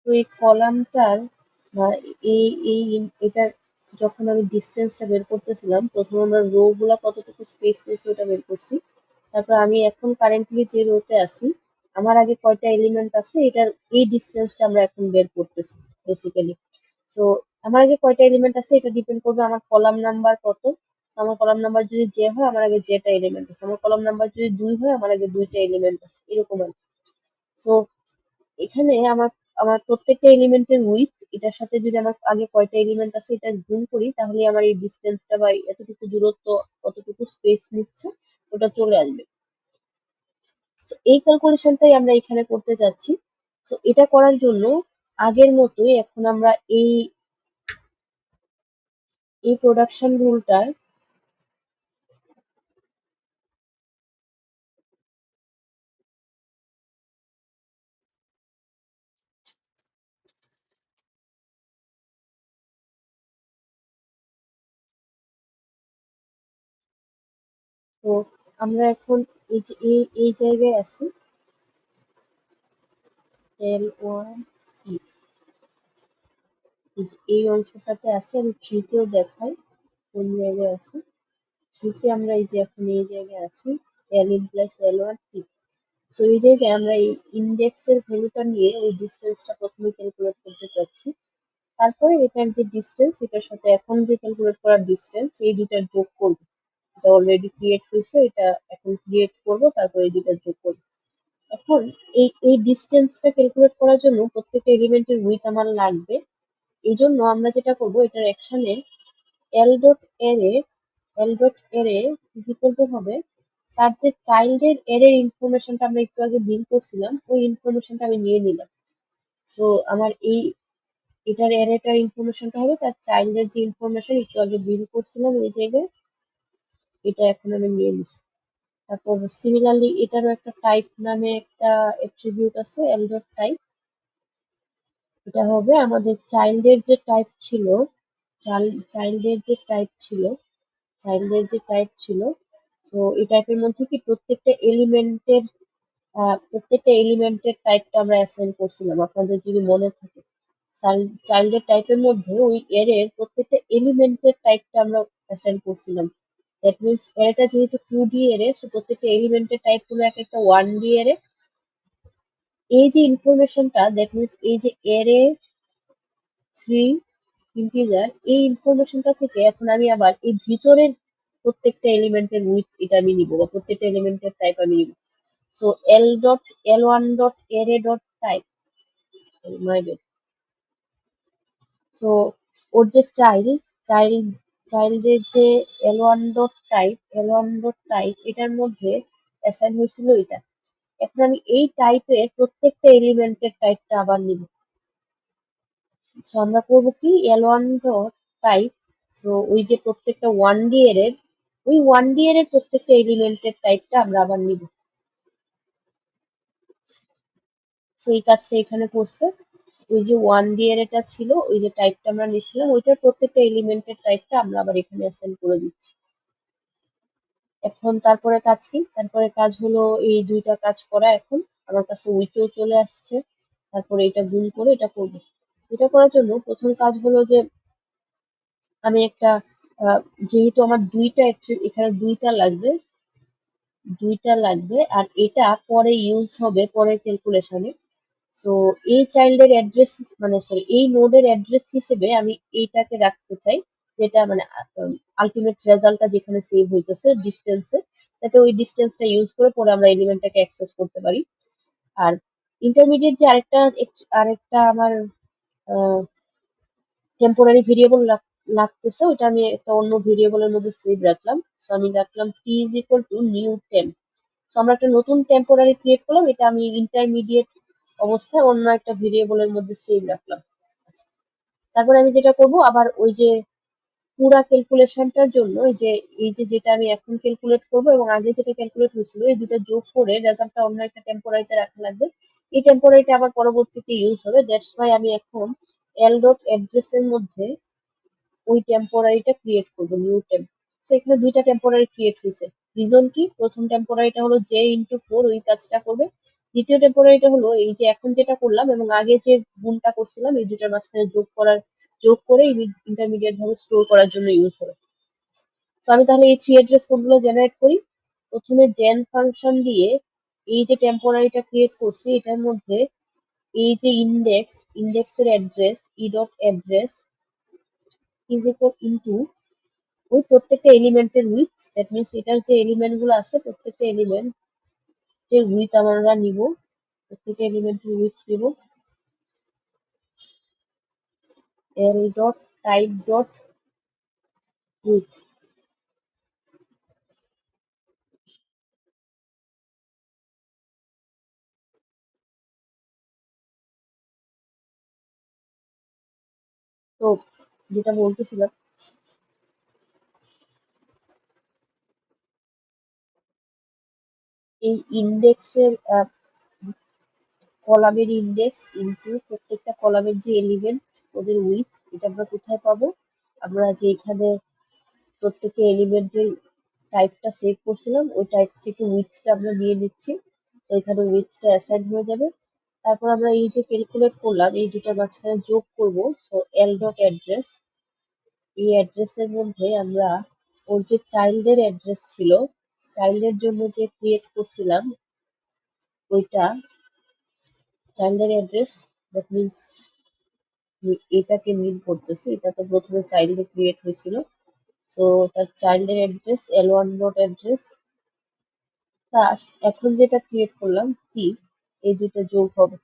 তো এই কলামটার বা এই এই এটার যখন আমি ডিস্টেন্সটা বের করতেছিলাম, প্রথমে আমরা রো গুলা কতটুকু স্পেস নিয়েছি ওটা বের করছি। তারপর আমি এখন কারেন্টলি যে রোতে আছি, আমার আগে কয়টা এলিমেন্ট আছে এটার এই ডিস্টেন্সটা আমরা এখন বের করতেছি বেসিক্যালি। সো আমার আগে কয়টা এলিমেন্ট আছে এটা ডিপেন্ড করবে আমার কলাম নাম্বার কত। আমার কলাম নাম্বার যদি যে হয় আমার আগে যেটা এলিমেন্ট আছে, আমার কলাম নাম্বার যদি 2 হয় আমার আগে 2টা এলিমেন্ট আছে, এরকম আর কি। তো এখানে আমার আমার প্রত্যেকটা এলিমেন্টের উইথ এটার সাথে যদি আমার আগে কয়টা এলিমেন্ট আছে এটা গুণ করি, তাহলে আমার এই ডিস্টেন্সটা বা এতটুকু দূরত্ব কতটুকু স্পেস নিচ্ছে ওটা চলে আসবে। তো এই ক্যালকুলেশনটাই আমরা এখানে করতে যাচ্ছি। তো এটা করার জন্য আগের মতোই এখন আমরা এই এই প্রোডাকশন রুলটার, তো আমরা এখন এই যে এই জায়গায় আছি L1 E, এই অংশটাতে আছে। আমি ট্রিতেও দেখাই কোন জায়গায় আছে। ট্রিতে আমরা এই যে এখন এই জায়গায় আছি, L ইমপ্লাইজ L1 T। তো এই জায়গায় আমরা এই ইন্ডেক্সের ভ্যালুটা নিয়ে ওই ডিস্টেন্সটা প্রথমে ক্যালকুলেট করতে চাচ্ছি। তারপরে এটার যে ডিস্টেন্স এটার সাথে এখন যে ক্যালকুলেট করার ডিস্টেন্স এই দুটার যোগ করব। এটা অলরেডি ক্রিয়েট হয়েছে, এটা এখন ক্রিয়েট করব, তারপরে এই দুটার যোগ করব। এখন এই ডিস্টেন্সটা ক্যালকুলেট করার জন্য প্রত্যেকটা এলিমেন্টের উইথ আমার লাগবে। এই জন্য আমরা যেটা করব, এটার অ্যাকশনে L.অ্যারে L.অ্যারে ইজ ইকুয়াল টু হবে তার যে চাইল্ডের অ্যারের ইনফরমেশনটা আমরা একটু আগে বিল করছিলাম ওই ইনফরমেশনটা আমি নিয়ে নিলাম। সো আমার এটার অ্যারেটার ইনফরমেশনটা হবে তার চাইল্ডের যে ইনফরমেশন একটু আগে বিল করছিলাম এই জায়গায়, এটা এখন আমি নিয়ে নিছি। তারপর সিমিলারলি এটারও একটা টাইপ নামে একটা অ্যাট্রিবিউট আছে L.টাইপ। এটা হবে আমাদের চাইল্ডের যে টাইপ ছিল, চাইল্ডের যে টাইপ ছিল চাইল্ডের যে টাইপ ছিল তো এই টাইপের মধ্যে কি প্রত্যেকটা এলিমেন্টের টাইপটা আমরা অ্যাসাইন করছিলাম আপনাদের যদি মনে থাকে। চাইল্ডের টাইপের মধ্যে ওই অ্যারের প্রত্যেকটা এলিমেন্টের টাইপটা আমরা অ্যাসাইন করছিলাম। দ্যাট মিনস অ্যারেটা যেহেতু 2D অ্যারে, সো প্রত্যেকটা এলিমেন্টের টাইপ হলো এক একটা 1D অ্যারে। এই যে ইনফরমেশনটা, দ্যাট মিনস এই যে অ্যারে 3 ইন্টিজার, এই ইনফরমেশনটা থেকে এখন আমি আবার এই ভিতরের প্রত্যেকটা এলিমেন্টের উইথ এটা আমি নিব বা প্রত্যেকটা এলিমেন্টের টাইপ আমি নিব। So L.L1 dot array dot type, my bad. So ওর যে চাইল্ডের যে L1 ডট টাইপ এটার মধ্যে অ্যাসাইন হয়েছিল এটা। এখন আমি এই টাইপের প্রত্যেকটা এলিমেন্টের টাইপটা আবার নিব। সো আমরা করবো কি L1 ডট টাইপ। সো ওই যে প্রত্যেকটা 1D এর ওই 1D এর প্রত্যেকটা এলিমেন্টের টাইপটা আমরা আবার নিব। সো এই কাজটা এখানে করছে। ওই যে 1D এর এটা ছিল, ওই যে টাইপটা আমরা নিছিলাম, ওইটার প্রত্যেকটা এলিমেন্টের টাইপটা আমরা আবার এখানে অ্যাসাইন করে দিচ্ছি। এখন তারপরে কাজ কি? তারপরে কাজ হলো এই দুইটা কাজ করা। এখন আমার কাছে উইকেও চলে আসছে। তারপরে এটা গুণ করে এটা করব। এটা করার জন্য প্রথম কাজ হলো যে আমি একটা আহ, যেহেতু আমার এখানে দুইটা লাগবে আর এটা পরে ইউজ হবে পরে ক্যালকুলেশনে। সো এই চাইল্ডের অ্যাড্রেস মানে সরি এই নোডের অ্যাড্রেস হিসেবে আমি এইটাকে রাখতে চাই, যেটা মানে আলটিমেট রেজাল্টটা যেখানে সেভ হইতেছে ডিস্টেন্সে, যাতে ওই ডিস্টেন্সটা ইউজ করে পরে আমরা এলিমেন্টটাকে অ্যাক্সেস করতে পারি। আর ইন্টারমিডিয়েট যে আরেকটা আমার টেম্পোরারি ভেরিয়েবল লাগতেছে, ওইটা আমি একটা অন্য ভেরিয়েবলের মধ্যে সেভ রাখলাম। সো আমি রাখলাম t is equal to new temp. So আমরা একটা নতুন টেম্পোরারি ক্রিয়েট করলাম, এটা আমি ইন্টারমিডিয়েট অবস্থায় অন্য একটা ভেরিয়েবলের মধ্যে সেভ রাখলাম। আচ্ছা, তারপরে আমি যেটা করব আবার ওই যে পুরা ক্যালকুলেশনটার জন্য এই যে যেটা আমি এখন ক্যালকুলেট করব এবং আগে যেটা ক্যালকুলেট হয়েছিল এই দুটো যোগ করে রেজাল্টটা অন্য একটা টেম্পোরারিতে রাখা লাগবে। এই টেম্পোরারিটা আবার পরবর্তীতে ইউজ হবে, দ্যাটস ওয়াই আমি এখন এল ডট অ্যাড্রেস এর মধ্যে ওই টেম্পোরারিটা ক্রিয়েট করবো, নিউ টেম্প। তো এখানে দুইটা টেম্পোরারি ক্রিয়েট হয়েছে। রিজন কি? প্রথম টেম্পোরারিটা হলো j × 4 ওই কাজটা করবে। দ্বিতীয় টেম্পোরারিটা হলো এই যে এখন যেটা করলাম এবং আগে যে গুণটা করছিলাম এই দুটার মাঝখানে যোগ করে ইন্টারমিডিয়েট ভাবে স্টোর করার জন্য ইউজ হবে। তো আমি তাহলে এই থ্রি অ্যাড্রেস কোডগুলো জেনারেট করি। প্রথমে জেন ফাংশন দিয়ে এই যে টেম্পোরারিটা ক্রিয়েট করছি এটার মধ্যে এই যে ইন্ডেক্সের address e dot address is equal into ওই প্রত্যেকটা এলিমেন্টের উইথ, দ্যাট মিনস এটার যে এলিমেন্ট গুলো আছে প্রত্যেকটা এলিমেন্টের উইথ আমরা নিব, প্রত্যেকটা এলিমেন্টের উইথ নিব। L dot type dot with. তো যেটা বলতেছিলাম, এই ইন্ডেক্সের কলামের ইন্ডেক্স ইনটু প্রত্যেকটা কলামের যে এলিমেন্ট ওদের উইথ, এটা আমরা কোথায় পাবো? আমরা যে এখানে প্রত্যেকটা এলিমেন্টের টাইপটা সেভ করছিলাম ওই টাইপ থেকে উইথটা আমরা নিয়ে নিচ্ছি। তো এখানে উইথটা অ্যাসাইন হয়ে যাবে। তারপর আমরা এই যে ক্যালকুলেট করলাম এই দুটার মাঝখানে যোগ করব। সো এল ডট অ্যাড্রেস, এই অ্যাড্রেসের মধ্যে আমরা ওর যে চাইল্ডের অ্যাড্রেস ছিল, চাইল্ডের জন্য যে ক্রিয়েট করছিলাম ওইটা চাইল্ডের অ্যাড্রেস, দ্যাট মিনস এটাকে মিন করতেছি, এটা তো প্রথমে চাইল্ডে ক্রিয়েট হয়েছিল। সো তার চাইল্ডের address L1 dot address plus এখন যেটা ক্রিয়েট করলাম কি, এই দুটো যোগ হবে।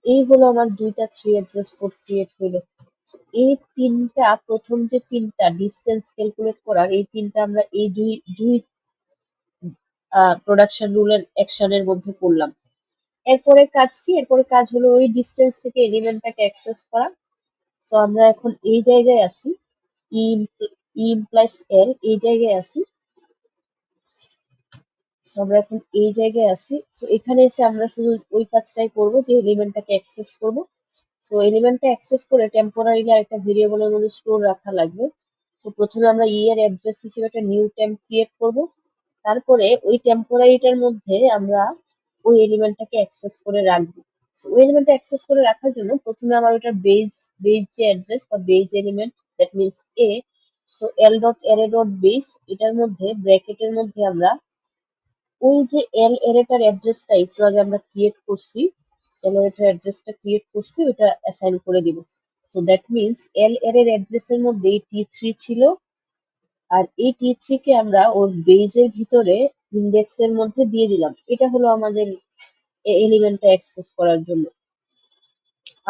এই হলো আমার দুইটা থ্রি অ্যাড্রেস কোড ক্রিয়েট হলো। এই তিনটা প্রথম যে তিনটা ডিস্টেন্স ক্যালকুলেট করার এই তিনটা আমরা এই দুই দুই প্রোডাকশন রুলের অ্যাকশনের মধ্যে করলাম। এরপরে কাজ কি? এরপরে কাজ হলো ওই ডিস্টেন্স থেকে এলিমেন্টটাকে অ্যাক্সেস করা। তো আমরা এখন এই জায়গায় আছি, ই ইমপ্লাইস এল এই জায়গায় আছি। So আমরা এখন এই জায়গায় আছি। তো এখানে এসে আমরা শুধু ওই কাজটাই করব যে এলিমেন্টটাকে অ্যাক্সেস করব। সো এলিমেন্টটা অ্যাক্সেস করে টেম্পোরারিলি আরেকটা ভেরিয়েবলের মধ্যে স্টোর রাখা লাগবে। তো প্রথমে আমরা ই এর অ্যাড্রেস হিসেবে একটা নিউ টেম্প ক্রিয়েট করব। তারপরে ওই টেম্পোরারিটার মধ্যে আমরা ওই এলিমেন্টটাকে অ্যাক্সেস করে রাখবো। So, ওই এলিমেন্টটা অ্যাক্সেস করে রাখার জন্য প্রথমে আমার ওটার বেজ যে অ্যাড্রেস বা base element, that means A. So L dot array dot base, এটার মধ্যে ব্র্যাকেটের মধ্যে আমরা ওই যে এল এরেটার অ্যাড্রেসটা একটু আগে আমরা ক্রিয়েট করছি, এল এরেটার অ্যাড্রেসটা ক্রিয়েট করছি ওইটা অ্যাসাইন করে দিব। সো দ্যাট মিনস এল এর অ্যাড্রেসের মধ্যে টি3 ছিল আর এই টি3 কে আমরা ওর বেজের ভিতরে ইন্ডেক্সের মধ্যে দিয়ে দিলাম। এটা হলো আমাদের এলিমেন্টটা অ্যাক্সেস করার জন্য।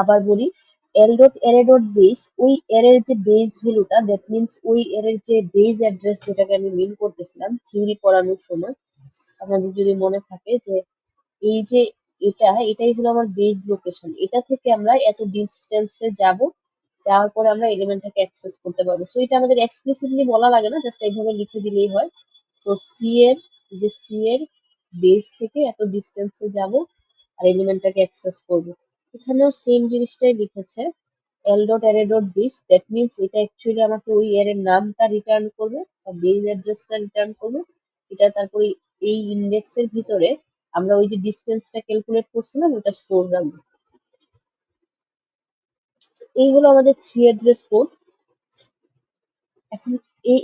আবার বলি, এল ডট অ্যারে ডট বেস, ওই অ্যারের যে বেস ভ্যালুটা, দ্যাট মিনস ওই অ্যারের যে বেস অ্যাড্রেস যেটাকে আমি মিন করতেছিলাম থিওরি পড়ানোর সময়, আপনাদের যদি মনে থাকে যে এই যে এটাই হলো আমার বেস লোকেশন, এটা থেকে আমরা এত ডিস্টেন্সে যাব যাওয়ার পরে আমরা এলিমেন্টটাকে অ্যাক্সেস করতে পারবো। সো এটা আমাদের এক্সপ্লিসিটলি বলা লাগে না, জাস্ট এইভাবে লিখে দিলেই হয়। সো সি এর বেস থেকে এত ডিস্টেন্সে যাব আর এলিমেন্টটাকে অ্যাক্সেস করব। এখানেও সেম জিনিসটাই লিখেছে, এল dot array dot base, that means এটা অ্যাকচুয়ালি আমাকে ওই অ্যারের নামটা রিটার্ন করবে বা বেস অ্যাড্রেসটা রিটার্ন করবে। এটা তারপরে এই ইন্ডেক্সের ভিতরে আমরা ওই যে ডিস্টেন্সটা ক্যালকুলেট করছিলাম ওটা স্টোর রাখবো। এই হলো আমাদের থ্রি অ্যাড্রেস কোড। এখন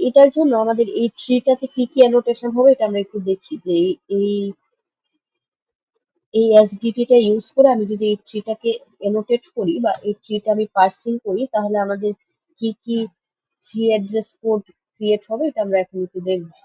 এটার জন্য আমাদের এই ট্রিটাতে কি কি অ্যানোটেশন হবে এটা আমরা একটু দেখি, যে এই এই এসডিটি টা ইউজ করে আমি যদি এই ট্রিটাকে অ্যানোটেট করি বা এই ট্রিটা আমি পার্সিং করি, তাহলে আমাদের কি কি থ্রি অ্যাড্রেস কোড ক্রিয়েট হবে এটা আমরা এখন একটু দেখবো।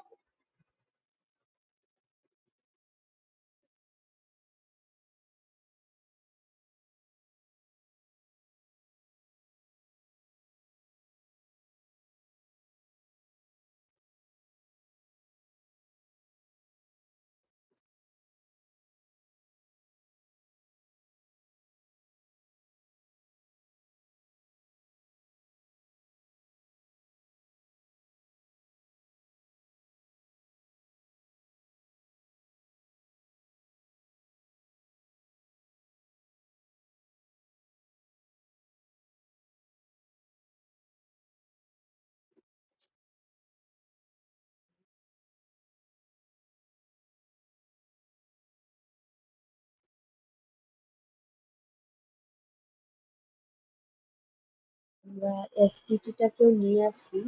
আমরা এসডিটি টাকেও নিয়ে আসি,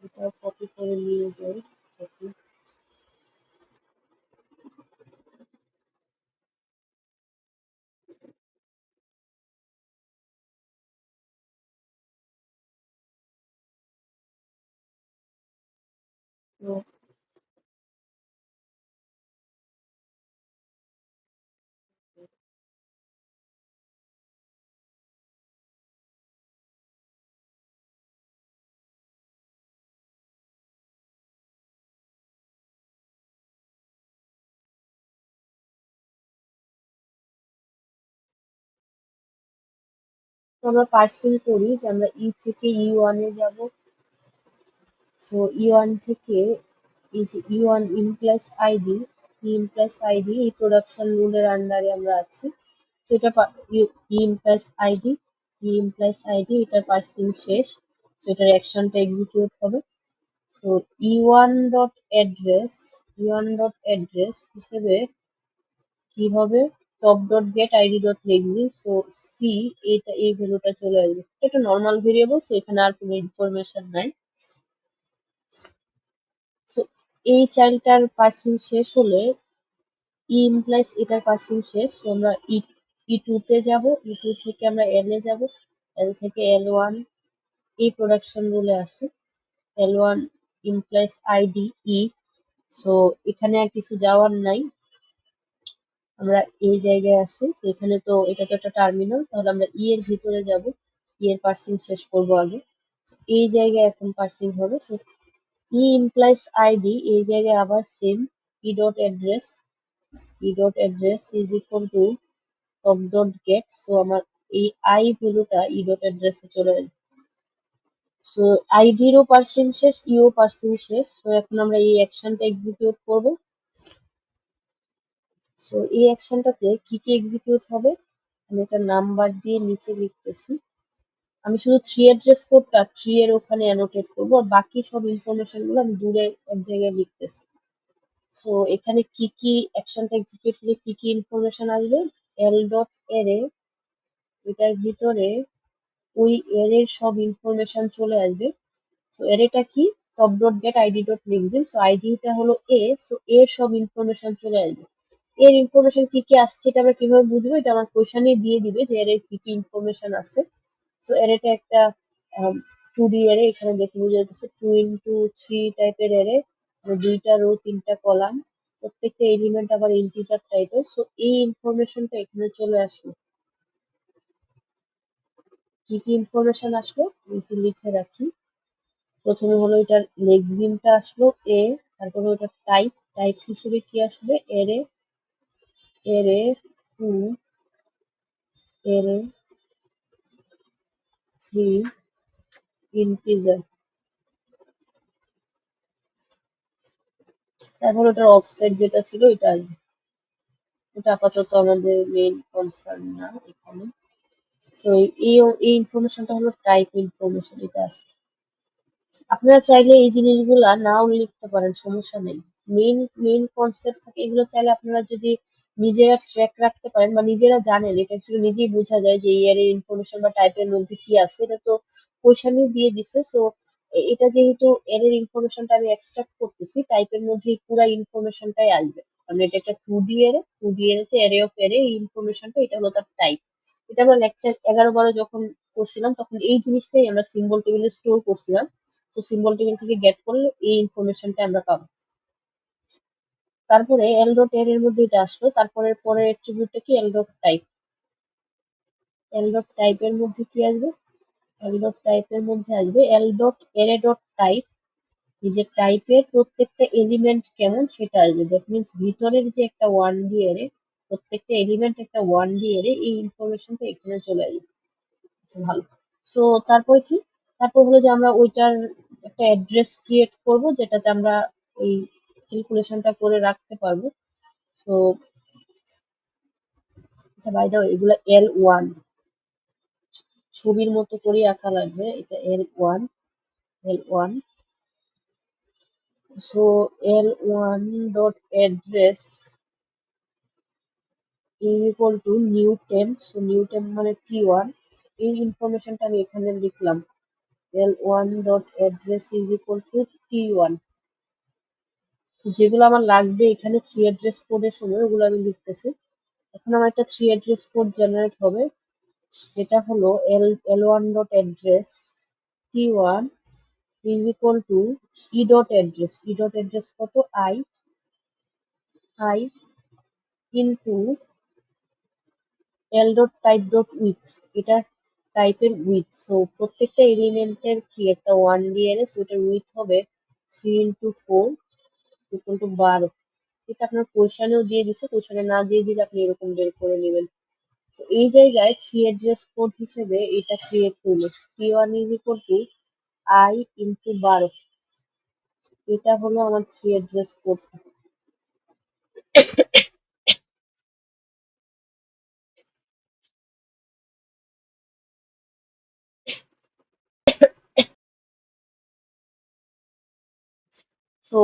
এটাও কপি করে নিয়ে যাই। copy। তো তো আমরা পার্সিং করি যে আমরা ই থেকে ই ওয়ানে যাব। সো ই ওয়ান থেকে এই যে e one implies id, e implies id এই প্রোডাকশন রুলের আন্ডারে আমরা আছি। সেটা e implies id, e implies id এটার পার্সিং শেষ। সো এটার অ্যাকশনটা এক্সিকিউট হবে। So e one dot address হিসেবে কি হবে, top dot get id dot lexeme. So see এটা এই ভ্যালুটা চলে আসবে, এটা একটা নর্মাল ভেরিয়েবল, সো এখানে আর কোনো ইনফরমেশন নাই। সো এই চাইল্ডটার পার্সিং শেষ হলে ই ইমপ্লাইজ এটার পার্সিং শেষ। So আমরা ই টু তে যাব, ই টু থেকে আমরা এল এ যাব, এল থেকে এল ওয়ান এই প্রোডাকশন রুলে আছে। এল ওয়ান ইমপ্লাইজ আইডি ই। সো এখানে আর কিছু যাওয়ার নাই, আমরা এই জায়গায় আছি। তো এখানে তো এটা তো একটা টার্মিনাল, তাহলে আমরা ই এর ভিতরে যাব, ই এর পার্সিং শেষ করব আগে। এই জায়গায় এখন পার্সিং হবে। ই ইমপ্লাইজ আইডি এই জায়গায় আবার same, E dot address, e dot address is equal to top dot gate. So আমার এই আই ভ্যালুটা ই ডট অ্যাড্রেসে চলে আসবে। সো আইডিরও পার্সিং শেষ, ইও পার্সিং শেষ। সো এখন আমরা এই অ্যাকশনটা এক্সিকিউট করব। সো এই অ্যাকশনটাতে কি কি এক্সিকিউট হবে আমি একটা নাম্বার দিয়ে নিচে লিখতেছি। আমি শুধু থ্রি অ্যাড্রেস কোডটা থ্রি এর ওখানে অ্যানোটেট করবো, আর বাকি সব ইনফরমেশন গুলো আমি দূরে এক জায়গায় লিখতেছি। সো এখানে কি কি অ্যাকশনটা এক্সিকিউট হলে কি কি ইনফরমেশন আসবে, এল ডট অ্যারে এটার ভিতরে ওই অ্যারের সব ইনফরমেশন চলে আসবে। সো অ্যারেটা কি, top dot get id dot লিখছেন। সো আইডিটা হলো এ, সো এর সব ইনফরমেশন চলে আসবে। এর ইনফরমেশন কি কি আসছে এটা আমরা কিভাবে বুঝবো, এটা আমার কোশ্চেনে দিয়ে দিবে যে এর কি কি ইনফরমেশন আছে। সো অ্যারেটা একটা 2D অ্যারে, এখানে দেখে বোঝা যাচ্ছে 2 into 3 টাইপের অ্যারে, দুইটা রো তিনটা কলাম, প্রত্যেকটা এলিমেন্ট আবার ইন্টিজার টাইপের। সো এই ইনফরমেশনটা এখানে চলে আসলো। কি কি ইনফরমেশন আসলো আমি একটু লিখে রাখি। প্রথমে হলো এটার লেক্সিমটা আসলো এ, তারপরে ওটার টাইপ, টাইপ হিসেবে কি আসবে এরে, এরে টু, এরে মধ্যে ইন্টিজার, তারপর ওটার অফসেট যেটা ছিল ওইটা আসবে। এটা আপাতত আমাদের মেইন কনসার্ন না এখানে। তো এই ইনফরমেশনটা হলো টাইপ ইনফরমেশন, এটা আসছে। আপনারা চাইলে এই জিনিসগুলা নাও লিখতে পারেন, সমস্যা নেই। মেইন মেইন কনসেপ্ট থাকে এগুলো, চাইলে আপনারা যদি নিজেরা ট্র্যাক রাখতে পারেন বা নিজেরা জানেন, এটা অ্যাকচুয়ালি নিজেই বোঝা যায় যে এই এর ইনফরমেশন বা টাইপের মধ্যে কি আছে। এটা তো কোয়েশনই দিয়ে দিছে। সো এটা যেহেতু এর ইনফরমেশনটা আমি এক্সট্রাক্ট করতেছি, টাইপের মধ্যে পুরো ইনফরমেশনটাই আসবে। কারণ এটা একটা 2D এর, 2D এর তে অ্যারে অফ অ্যারে, এই ইনফরমেশনটা এটা হলো তার টাইপ। এটা আমরা লেকচার 11-12 যখন করছিলাম তখন এই জিনিসটাই আমরা সিম্বল টেবিলে স্টোর করছিলাম। তো সিম্বল টেবিল থেকে গেট করলে এই ইনফরমেশনটা আমরা পাবো। তারপরে এল ডট এর এর মধ্যে এটা আসলো। তারপরে পরের অ্যাট্রিবিউটটা কি, L dot type. L dot টাইপের মধ্যে কি আসবে, এল ডট টাইপের মধ্যে আসবে এল ডট এরে ডট টাইপ। এই যে টাইপের প্রত্যেকটা এলিমেন্ট কেমন সেটা আসবে। দ্যাট মিনস ভিতরের যে একটা 1D এরে, প্রত্যেকটা এলিমেন্ট একটা 1D এরে, এই ইনফরমেশনটা এখানে চলে আসবে। আচ্ছা, ভালো। সো তারপর কি, তারপর হলো যে আমরা ওইটার একটা অ্যাড্রেস ক্রিয়েট করব যেটাতে আমরা এই ক্যালকুলেশনটা করে রাখতে পারবো। সো আচ্ছা, বাই দ্য ওয়ে, এগুলো L1 ছবির মতো করে আঁকা লাগবে। এটা L1, L1। So L1 dot address equal to new টেম। সো নিউ টেম মানে T1। এই ইনফরমেশনটা আমি এখানে লিখলাম, L1 dot address is equal two T1। যেগুলো আমার লাগবে এখানে থ্রি অ্যাড্রেস কোডের সময়, ওগুলো আমি লিখতেছি। এখন আমার একটা থ্রি অ্যাড্রেস কোড জেনারেট হবে, যেটা হলো L1 dot address T1 is equal two E dot address. E dot address কত, I into L dot type dot with. এটা টাইপের উইথ। সো প্রত্যেকটা এলিমেন্টের কি একটা 1D এর, সো এটার উইথ হবে 3 × 4 ইকুয়াল টু 12। এটা আপনার কোয়েশনেও দিয়ে দিছে, কোয়েশনে না দিয়ে দিলে আপনি এরকম বের করে নেবেন। তো এই জায়গায় থ্রি অ্যাড্রেস কোড হিসেবে এটা ক্রিয়েট হইলো, T1 is equal two I into 12। এটা হলো আমার থ্রি অ্যাড্রেস কোড। সো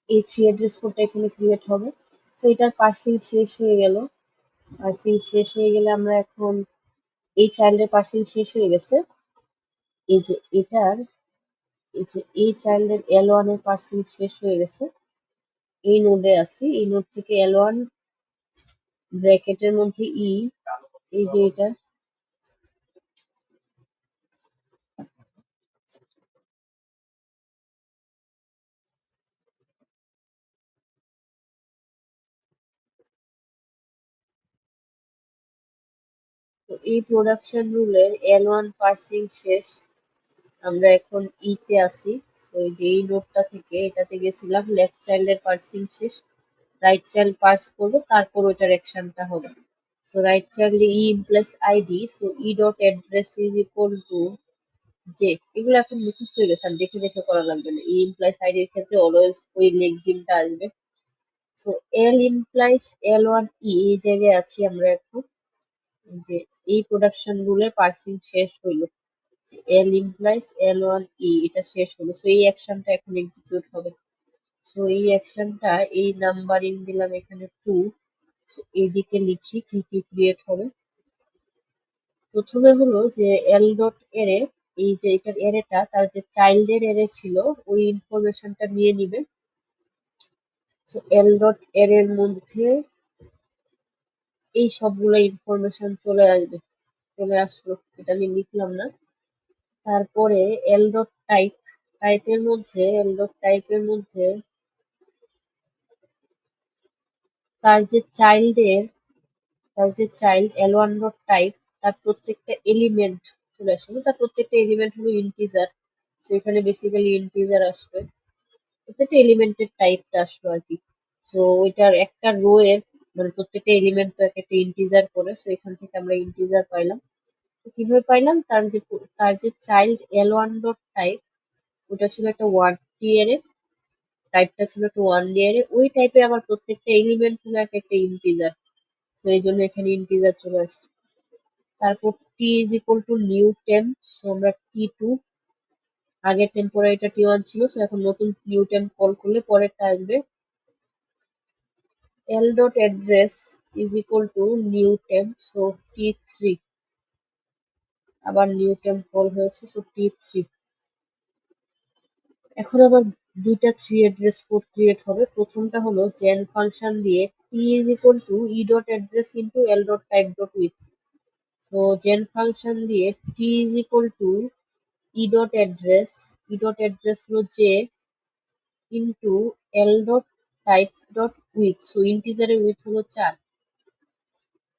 এই থ্রি অ্যাড্রেস কোডটা এখানে ক্রিয়েট হবে। তো এটার পার্সিং শেষ হয়ে গেল। পার্সিং শেষ হয়ে গেলে আমরা এখন, এই চাইল্ডের পার্সিং শেষ হয়ে গেছে। এই যে এটার, এই যে এই চাইল্ডের L1 এর পার্সিং শেষ হয়ে গেছে। এই নোডে আছি, এই নোড থেকে L1 ব্র্যাকেটের মধ্যে এই যে এটা, তো এই প্রোডাকশন রুলের L1 পার্সিং শেষ। আমরা এখন তে আসি। তো এই যে এই নোডটা থেকে এটাতে গেছিলাম, লেফট চাইল্ডের পার্সিং শেষ, রাইট চাইল্ড পার্স করবো, তারপর ওইটার অ্যাকশনটা হবে। So right child plus ID, so dot address is equal two J. এগুলো এখন মুখস্থ হয়ে গেছে, আর দেখে দেখে করা লাগবে না। ইমপ্লাইস আইডির ক্ষেত্রে অলওয়েজ ওই লেক্সিমটা আসবে। সো ইমপ্লাইস L1 এই জায়গায় আছি আমরা এখন। এই যে এই প্রোডাকশন রুলের পার্সিং শেষ হইলো, ইমপ্লাইস L1 এটা শেষ হলো। সো এই অ্যাকশনটা এখন এক্সিকিউট হবে। সো এই অ্যাকশনটা, এই নাম্বারিং দিলাম এখানে 2। এইদিকে লিখি কি কি ক্রিয়েট হবে। প্রথমে হলো যে এল ডট এরে, এই যে এটার এরেটা তার যে চাইল্ডের এরে ছিল ওই ইনফরমেশনটা নিয়ে নিবে। সো এল ডট এর মধ্যে এই সবগুলো ইনফরমেশন চলে আসবে, চলে আসলো, এটা আমি লিখলাম না। তারপরে এল ডট টাইপ, টাইপের মধ্যে তার যে চাইল্ডের, তার যে চাইল্ড L1 ডট টাইপ, তার প্রত্যেকটা এলিমেন্ট চলে আসবে। তার প্রত্যেকটা এলিমেন্ট হলো ইন্টিজার, তো এখানে বেসিক্যালি ইন্টিজার আসবে। প্রত্যেকটা এলিমেন্টের টাইপটা আসলো আর কি। সো ওইটার একটা রো এর মানে প্রত্যেকটা এলিমেন্ট তো এক একটা ইন্টিজার করে, সো এখান থেকে আমরা ইন্টিজার পাইলাম। তো কিভাবে পাইলাম, তার যে চাইল্ড L1 ডট টাইপ, ওটা ছিল একটা 1D অ্যারে, টাইপটা ছিল একটা 1D অ্যারে, ওই টাইপের আবার প্রত্যেকটা এলিমেন্ট হলো এক একটা ইন্টিজার, তো এই জন্য এখানে ইন্টিজার চলে আসছে। তারপর t is equal to new temp, so আমরা T2, আগের টেম্পোরারি এটা T1 ছিল, সো এখন নতুন নিউ টেম্প কল করলে পরেরটা আসবে L dot address is equal to new temp, so T3, আবার নিউ টেম্প কল হয়েছে, সো T3। এখন আবার দুইটা 3 অ্যাড্রেস পোর্ট ক্রিয়েট হবে। প্রথমটা হলো জেন ফাংশন দিয়ে t is equal to e dot address into l dot type dot width, so জেন ফাংশন দিয়ে t is equal to e dot address হলো j into l dot type dot width, so ইন্টিজারের width হলো 4।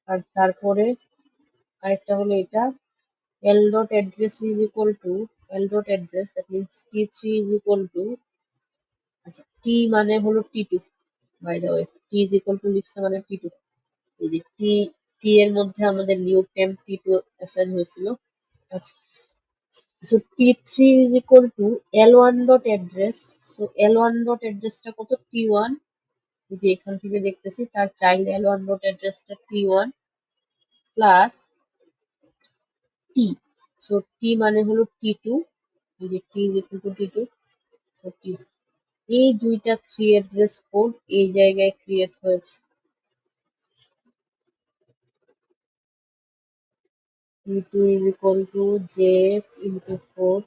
আর তারপরে আরেকটা হলো এটা L dot address is equal to L dot address, that means T3 is equal to, আচ্ছা T মানে হলো T2, by the way T is equal to লিখছে মানে T2, এই যে T এর মধ্যে আমাদের নিউ টেম্প T2 অ্যাসাইন হয়েছিল। আচ্ছা, so T3 is equal to L1 dot address, so L1 dot address টা কত, T1, এই যে এখান থেকে দেখতেছি তার চাইল্ড L1 dot address টা T1 plus T, so T মানে হলো T2, এই যে T is equal to T2, so T, এই দুইটা 3 অ্যাড্রেস পোর্ট এই জায়গায় ক্রিয়েট হয়েছে। T2 is equal to J into 4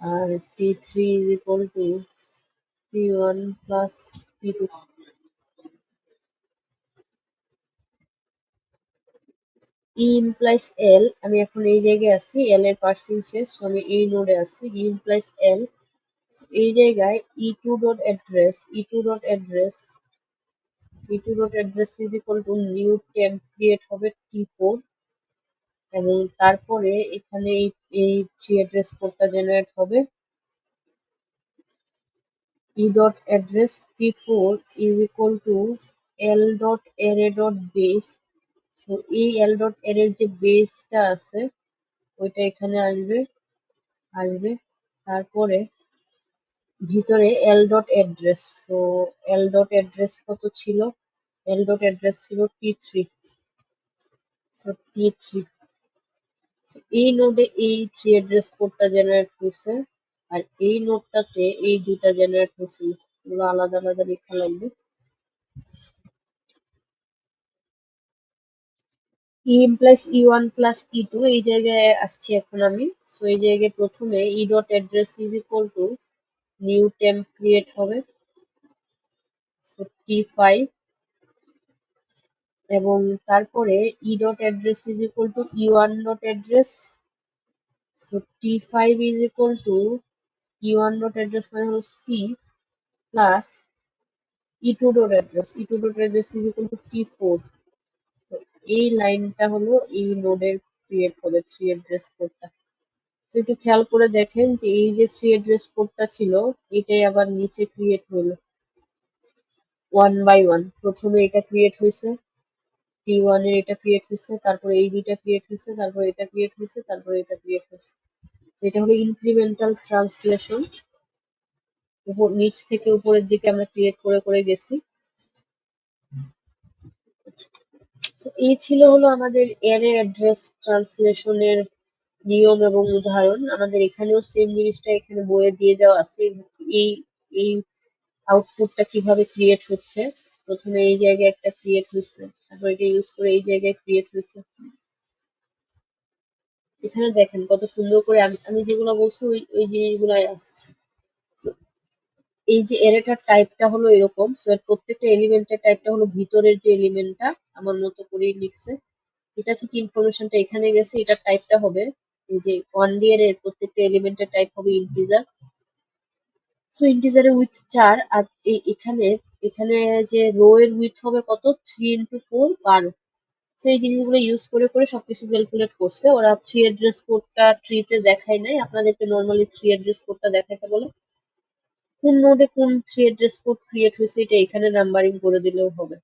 R T3 is equal to T1 plus T2। E implies L, আমি এখন এই জায়গায় আছি, L এর পার্সিং শেষ, so আমি এই নোডে আছি। E implies L, so এই জায়গায় E2 dot address, E2 dot address, E2 dot address is equal to new temp create হবে T4, এবং তারপরে এখানে এই 3 অ্যাড্রেস পোর্টটা জেনারেট হবে E dot address T4 is equal to L dot array dot base, so এই L dot array এর যে বেসটা আছে ওইটা এখানে আসবে তারপরে ভিতরে L dot address, so L dot address কত ছিল, L dot address ছিল T3, so T3, এই নোডে এই 3 অ্যাড্রেস পোর্টটা জেনারেট হয়েছে, আর এই নোডটাতে এই দুইটা জেনারেট হয়েছিল, এগুলো আলাদা আলাদা লেখা লাগবে। E implies E1 plus E2, এই জায়গায় আসছি এখন আমি, তো এই জায়গায় প্রথমে E dot address is equal to new temp create হবে, so T5, এবং তারপরে E dot address is equal to E1 dot address, so T5 is equal to E1 dot address মানে হলো C plus E2 dot address, E2 dot address is equal to T4, তো এই লাইনটা হলো এই নোডের ক্রিয়েট হবে 3 অ্যাড্রেস কোডটা। তো একটু খেয়াল করে দেখেন যে এই যে 3 অ্যাড্রেস কোডটা ছিল এটাই আবার নিচে ক্রিয়েট হলো 1 বাই 1, প্রথমে এটা ক্রিয়েট হয়েছে T1 এর, এটা ক্রিয়েট হয়েছে, তারপরে এই দুইটা ক্রিয়েট হয়েছে, তারপরে এটা ক্রিয়েট হয়েছে, তারপরে এটা ক্রিয়েট হয়েছে, এটা হলো ইনক্রিমেন্টাল ট্রান্সলেশন, উপর নিচ থেকে উপরের দিকে আমরা ক্রিয়েট করে করে গেছি। তো এই ছিল হলো আমাদের অ্যারে অ্যাড্রেস ট্রান্সলেশনের নিয়ম এবং উদাহরণ। আমাদের এখানেও সেম জিনিসটা এখানে বইয়ে দিয়ে দেওয়া আছে, এই এই আউটপুটটা কিভাবে ক্রিয়েট হচ্ছে, প্রথমে এই জায়গায় একটা ক্রিয়েট হচ্ছে, তারপর এটা ইউজ করে এই জায়গায় ক্রিয়েট হচ্ছে। এখানে দেখেন কত সুন্দর করে আমি যেগুলো বলছি ওই ওই জিনিসগুলাই আসছে। So, এই যে অ্যারেটার টাইপটা হলো এরকম, সো এর প্রত্যেকটা এলিমেন্টের টাইপটা হলো ভিতরের যে এলিমেন্টটা আমার মতো করেই লিখছে, এটা থেকে ইনফরমেশনটা এখানে গেছে, এটার টাইপটা হবে এই যে 1D এর প্রত্যেকটা এলিমেন্টের টাইপ হবে ইন্টিজার, সো ইন্টিজারের উইথ 4, আর এখানে এখানে যে রো এর উইথ হবে কত, 3 ইন্টু 4 12, তো এই জিনিসগুলো ইউজ করে করে সবকিছু ক্যালকুলেট করছে ওরা। 3 অ্যাড্রেস কোডটা ট্রিতে দেখায় নাই, আপনাদেরকে নর্মালি 3 অ্যাড্রেস কোডটা দেখাতে বলে, কোন নোডে কোন 3 অ্যাড্রেস কোড ক্রিয়েট হয়েছে এটা এখানে নাম্বারিং করে দিলেও হবে।